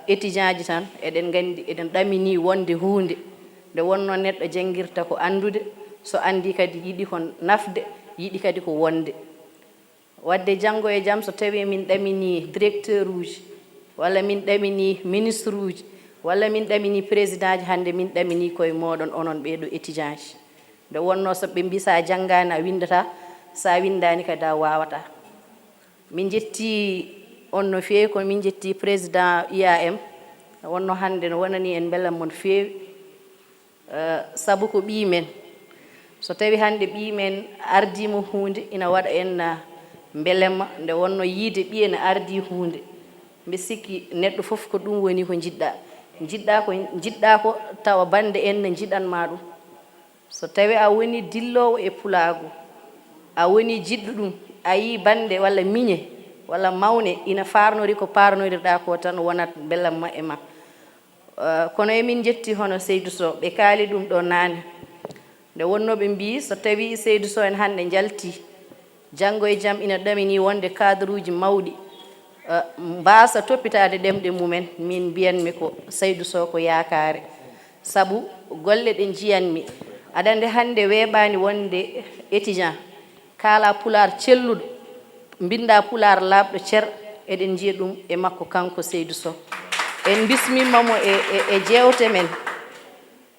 étudiant ji tan eɗen gandi eɗen ɗamini wonde hunde nde wonno neɗɗo janguirta ko andude so andi kadi yiɗi ko nafde yiɗi kadi ko wonde wadde janggo e jaam so tawi min ɗamini directeur uji walla min ɗamini ministre uji walla min ɗamini président ji hande min ɗamini koye moɗon onon ɓeɗo étudiant ji nde wonno so ɓe mbi sa janggani a windata sa windani kadi a wawata min jetti on no feewi kono min jetti président IAM wonno hande no wonani en belammo no feewi sabu ko ɓimen so tawi hande ɓimen ardimo hunde ina waɗa en belemma nde wonno yiide ɓiye ne ardi hunde mbe sikki neɗɗo fof ko ɗum woni ko jiɗɗa ko tawa bande en ne jiɗanma ɗum so tawi a woni dillowo e pulaagu a woni jiɗɗo ɗum a yi bande walla miñe walla mawne ina farnori ko parnoriɗa ko tan wonat belamma e ma kono emin jetti hono Seydou Sow ɓe kaali ɗum ɗo naane nde wonno ɓe mbi so tawi Seydou Sow en hande jalti janggo e jaam ina ɗamini wonde cadre uji mawɗi mbasa toppitade ɗemɗe mumen min mbiyanmi ko Seydou Sow ko yakare sabu golle ɗe jiyanmi aɗa andi hande weeɓani wonde étudiant kala pulaar celluɗo binda pulaar laaɓɗo cer eɗen jiya ɗum e makko kanko Seydou Sow en bismimamo e jewte men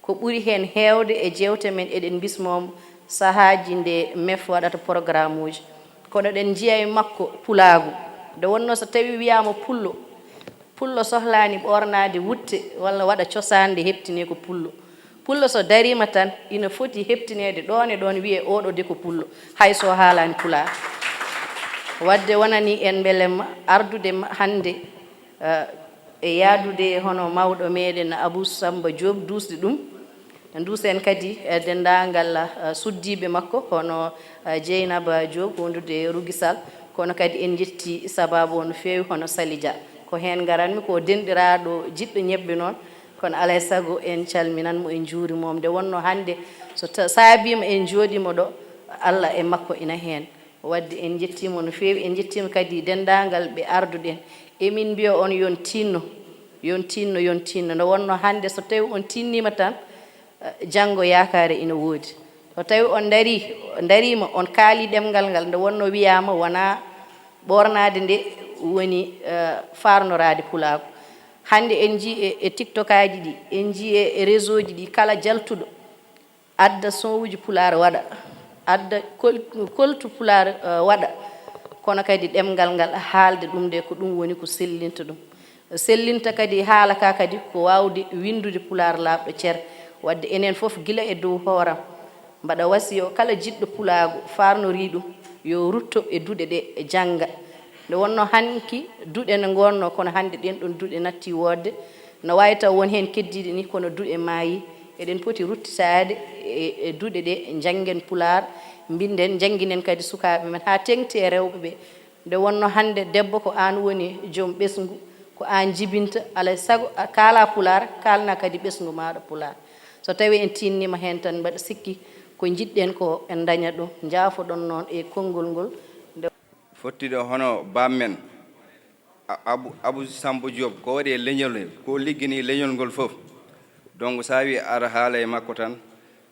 ko ɓuri hen heewde e jewte men eɗen bismomo sahaji nde MEF waɗata programme uji kono ɗen jiya e makko pulaagu nde wonno so tawi wiyama pullo sohlani ɓornade wutte walla waɗa cosande heptine ko pullo so darima tan ina foti heptinede ɗon e ɗon wiye oɗo de ko pullo hay so haalani pulaar wadde wonani en belemma ardude hande e yaadude hono mawɗo meɗen Abou Samba Diop dusde ɗum duusen kadi e dendagal suddiɓe makko hono Dieynaba Diop wondude Rugisal kono kadi en jetti sababu no feewi hono Sali Dia ko hen garanmi ko denɗiraɗo jiɗɗo ñebbe noon kono alay sago en calminanmo en juurimom nde wonno hande so saabima en jooɗimo ɗo Allah e makko ina hen wadde en jettimo no feewi en jettima kadi dendagal ɓe arduɗen emin mbiya on yon tinno nde wonno hande so tawi on tinnima tan janggo yakare ina woodi so tawi on darima on kaali ɗemgal ngal nde wonno wiyama wona ɓornade nde woni farnorade pulaago. hande en ji e tiktok aji ɗi en ji e réseau ji ɗi kala jaltuɗo adda son uji pular waɗa adda koltu pular waɗa kono kadi ɗemgal ngal haalde ɗum de ko ɗum woni ko sellinta ɗum sellinta kadi haala ka kadi ko wawde windude pular laaɓɗo cer wadde enen fof gila e dow hooram mbaɗa wasi o kala jiɗɗo pulaago farnori ɗum yo rutto e duɗe ɗe e jangga nde wonno hanki duɗe ne gonno kono hande ɗen ɗon duɗe natti wodde no wawi taw won hen keddiɗe ni kono duɗe maayi eɗen poti ruttitade e duɗe ɗe janggen pular binden jangguinen kadi sukaɓe men ha tengti e rewɓe ɓe nde wonno hande debbo ko an woni joom ɓesgu ko an jibinta alay saago kaala pular kalna kadi ɓesgu maɗa pular so tawi en tinnima hen tan mbaɗa sikki ko jiɗɗen ko en daña ɗum jaafoɗon noon e konngol ngol fottiɗo hono bammen abou sambo diop ko waɗi e leñol ko liggini leñol ngol fof donc sa wi ara haala e makko tan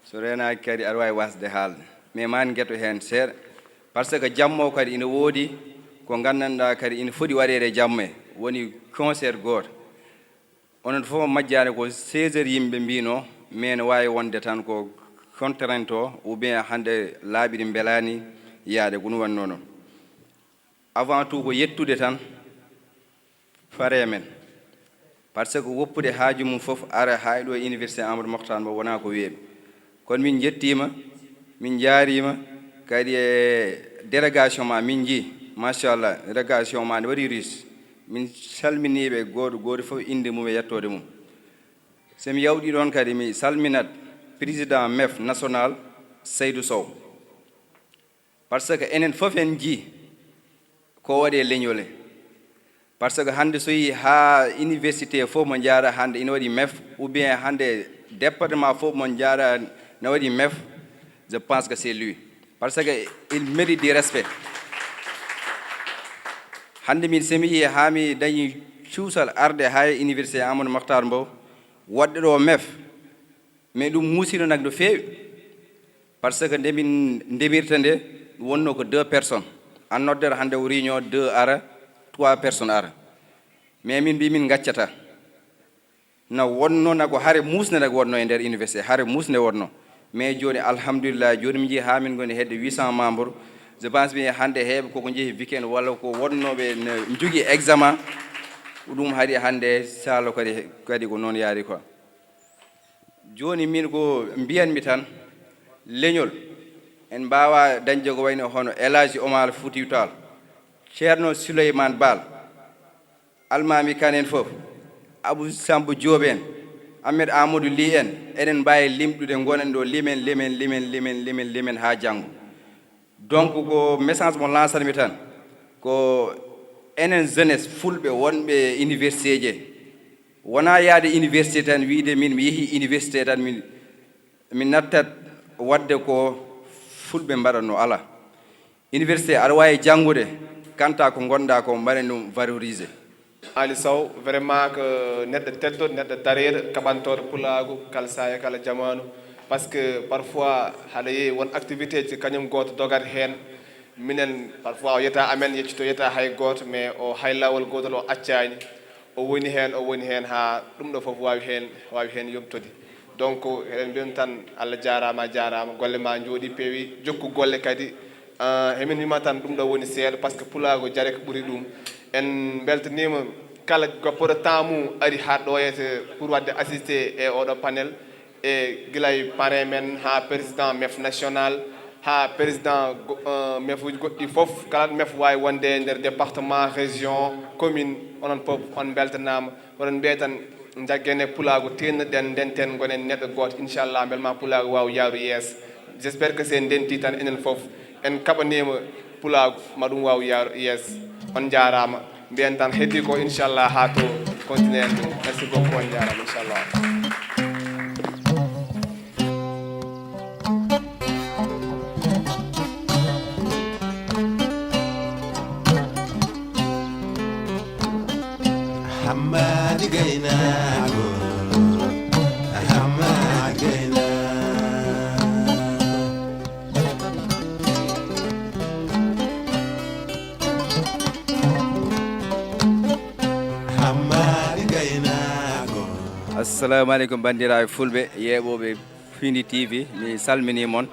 so renaki kadi aɗa wawi wasde haalde mais ma en gueto hen seeɗa par ce que jammo kadi ina woodi ko gandanɗa kadi ina foti waɗede jamma e woni concert goto onon fof majjade ko 16 heures yimɓe mbino mais ne wawi wonde tan ko contrainte o ou bien hande laaɓi ɗi belani yaade ko ɗum wanno noon avant tout ko yettude tan fare men par ce que woppude haaju mum fof ara hay ɗo e université amadou mohtar mo wona ko weeɓi kono min jettima min jaarima kadi e délégation ma min jii machallah délégation ma ne waɗi riche min salminiɓe goto goto fof inde mum e yettode mum somi yawɗi ɗon kadi mi salminat président mef national seydou sow par ce que enen fof en jii ko waɗi e leñole par ce que hande so yi ha université fof mo jaara hande ina waɗi mef ou bien hande département fof mo jaara ne waɗi mef je pense que c'est lui parce que il mérite du respect hande min somi yi ha mi dañi cuusal arde ha e université amadou mohtar mbow waɗɗe ɗo mef mais ɗum muusino nag no feewi par ce que ndemin ndemirta nde wonno ko 2 personnes en noddere hande o réunion 2 ara 3 personnes ara mais min mbi min gaccata no wonno nago hare musne nago wonno e nder université hare musne wonno mais joni alhamdulillah joni mi jii ha min goni hedde 800 membres je pense bien hande heeɓe koko jeehi weekend walla ko wonnoɓe ne jogui examen ɗum haari hande salo kadi ko noon yaari quoi joni min ko mbiyanmi tan leñol en mbawa dañde ko wayno hono Elhaji Omar Foutiyou Tall ceerno Souleymane Baal almami kanen fof abou sambo diop en ahmed amadou ly en enen mbawi limɗude gonen ɗo limen ha janggo donc ko message mo lançanmi tan ko enen jeunesse fulɓe wonɓe université je wona yaade université tan wiide min mi yeehi université tan min nattat wadde ko fulɓe mbaɗatno ala université aɗa wawi janngude kanta ko gonɗa ko mbaɗen ɗum valorisé ali sow vraiment que neɗɗo teddo neɗɗo dareɗo kaɓantoɗo pulago kala saya kala jamanu par ce que parfois haɗa yeehi won activité ji kañum goto dogata hen minen parfois o yetta amen yeccito yetta hay goto mais o hay lawol gotol o accani o woni hen ha ɗum ɗo foof wawi hen yobtode donc eɗen mbiyon tan Allah jarama golle ma jooɗi peewi jokku golle kadi hemin wima tan ɗum ɗo woni seeɗa par ce que pulago jaare ko ɓuuri ɗum en beltanima kala goppoɗo temps mum ari ha ɗoyete pour wadde assisté e oɗo panel e guilay parrain men ha président mef national ha président mef uji goɗɗi fof kala mef wawi wonde e nder département région commune onon fof on beltanama oɗon mbiya tan jaggene pulago tennoɗen ndenten gonen neɗɗo goto inchallah beelma pulago wawa yaaru yeeso j' espére que sen ndenti tan enen fof en kaɓanima pulago ma ɗum wawa yaaru yeeso on jarama mbiyen tan heddi ko inchallah ha to continue en ɗum merci beaucoup on jarama inchallah Hamadi Gainago, Hamadi Gainago. assalamu aleykum bandiraɓe fulɓe yeeɓoɓe Findi TV mi salmini moon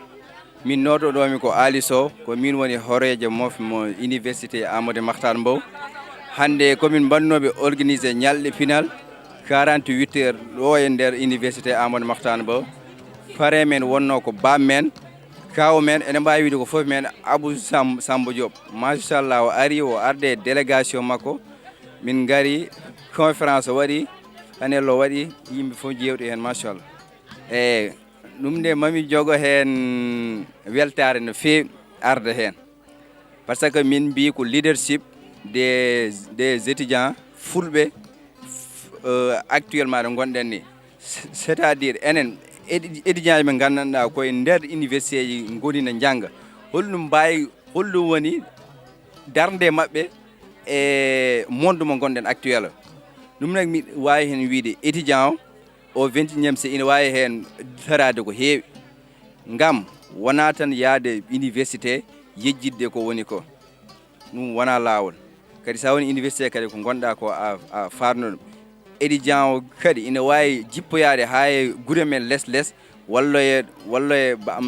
min notoɗomi ko Ali Sow ko min woni horejo mofmo université Amadou Mahtar Mbow hande komin bannoɓe organisé ñalɗe final 48 heures ɗo e nder université Amadou Mahtar Mbow pare men wonno ko bam men kaw men ene mbawi wiide ko foof men Abou Sambo Diop machallah o ari o arde délégation makko min gari conférence o waɗi panel o waɗi yimɓe fof jewɗi hen machallah e ɗum nde mami jogo hen weltare no fewi arde hen par ce que min mbi ko leadership des étudiants fulɓe actuellement ɗo gonɗen ni c'est à dire enen étudiant ɓe gandanɗa koye nder université ji goni no jangga holɗum mbawi holɗum woni darde mabɓe e monde mo gonɗen actuel ɗum nag mi wawi hen wiide étudiant o 21e siècle ina wawi hen darade ko heewi ngam wona tan yaade université yejjidde ko woni ko ɗum wona lawol kadi sa woni université kadi ko gonɗa ko a farno ɗum étudiant o kadi ina wawi jippoyade ha e guure men less walla e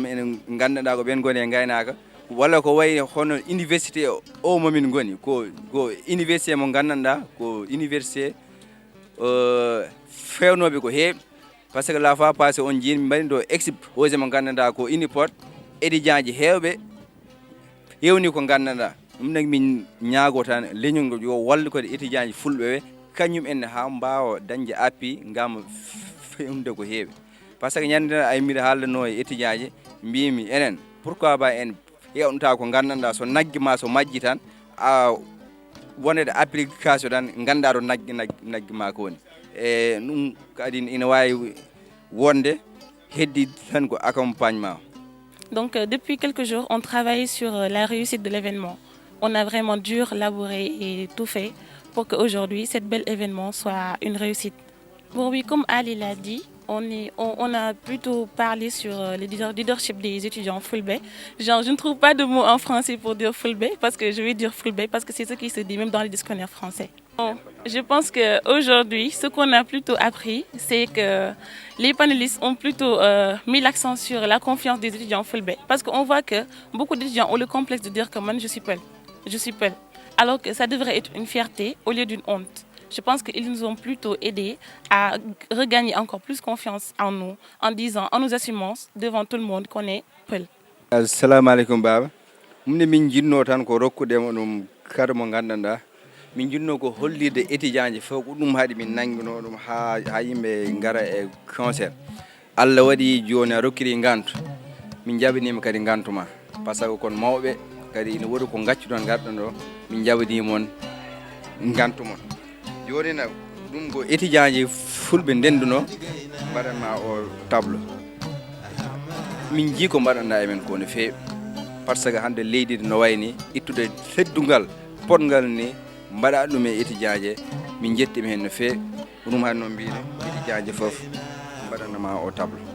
ene gandanɗa ko ɓen goni e gaynaka walla ko wayi hono université o momin goni ko université mo gandanɗa ko université fewnoɓe ko heewi par ce que la fois passé on jiimi mbaɗi ɗo exposé mo gandanɗa ko Uniport étudiant ji hewɓe hewni ko gandanɗa ɗum nag min ñaago tan leñol ngol yo wallu kode étudiant ji fulɓe ɓe kañum en ha mbawa dañde appui ngam fewnde ko heewi par ce que ñande ay mbiɗa haaldanno e étudiant ji mbimi enen pourquoi pas en yewɗata ko gandanɗa so naggue ma so majji tan a wonede application tan ganduɗa ɗo naggue ma ko woni e ɗum kadi ina wawi wonde heddi tan ko accompagnement. Donc depuis quelques jours on travaille sur la réussite de l'événement. On a vraiment dur labouré et tout fait pour qu'aujourd'hui, cet bel événement soit une réussite. Bon oui, comme Ali l'a dit, on a plutôt parlé sur le leadership des étudiants Fulbe. Genre, je ne trouve pas de mot en français pour dire Fulbe, parce que je vais dire Fulbe, parce que c'est ce qui se dit même dans les dictionnaires français. Bon, je pense qu'aujourd'hui, ce qu'on a plutôt appris, c'est que les panélistes ont plutôt mis l'accent sur la confiance des étudiants Fulbe. Parce qu'on voit que beaucoup d'étudiants ont le complexe de dire que moi, je suis Peul. Je suis Peul. Alors que ça devrait être une fierté au lieu d'une honte. Je pense qu'ils nous ont plutôt aidés à regagner encore plus confiance en nous, en disant, en nous assumant devant tout le monde qu'on est Peul. Assalamu alaikum baba. Mune min jinno tan ko rokkudemo ɗum kado mo gandanɗa min jinno ko hollide étudiant ji fof ko ɗum haadi min nanguino ɗum ha yimɓe ngara e concert. Allah waɗi joni a rokkiri gantu min jabinima kadi gantuma par ce que kon mawɓe kadi ina woodi ko gaccuɗon garɗon ɗo min jabinimon gantu mon joni na ɗum ko étudiant ji fulɓe ndenduno mbaɗanma o tableau min jii ko mbaɗanɗa e men ko no feewi par ce que hande leydi no wayni ittude teddungal potngal ni mbaɗa ɗum e étudiant ji min jettimi hen no feewi ɗum hande no mbino étudiant ji foof mbaɗanama o tableau.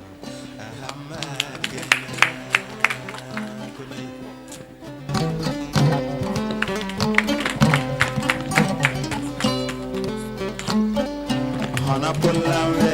Hana pullam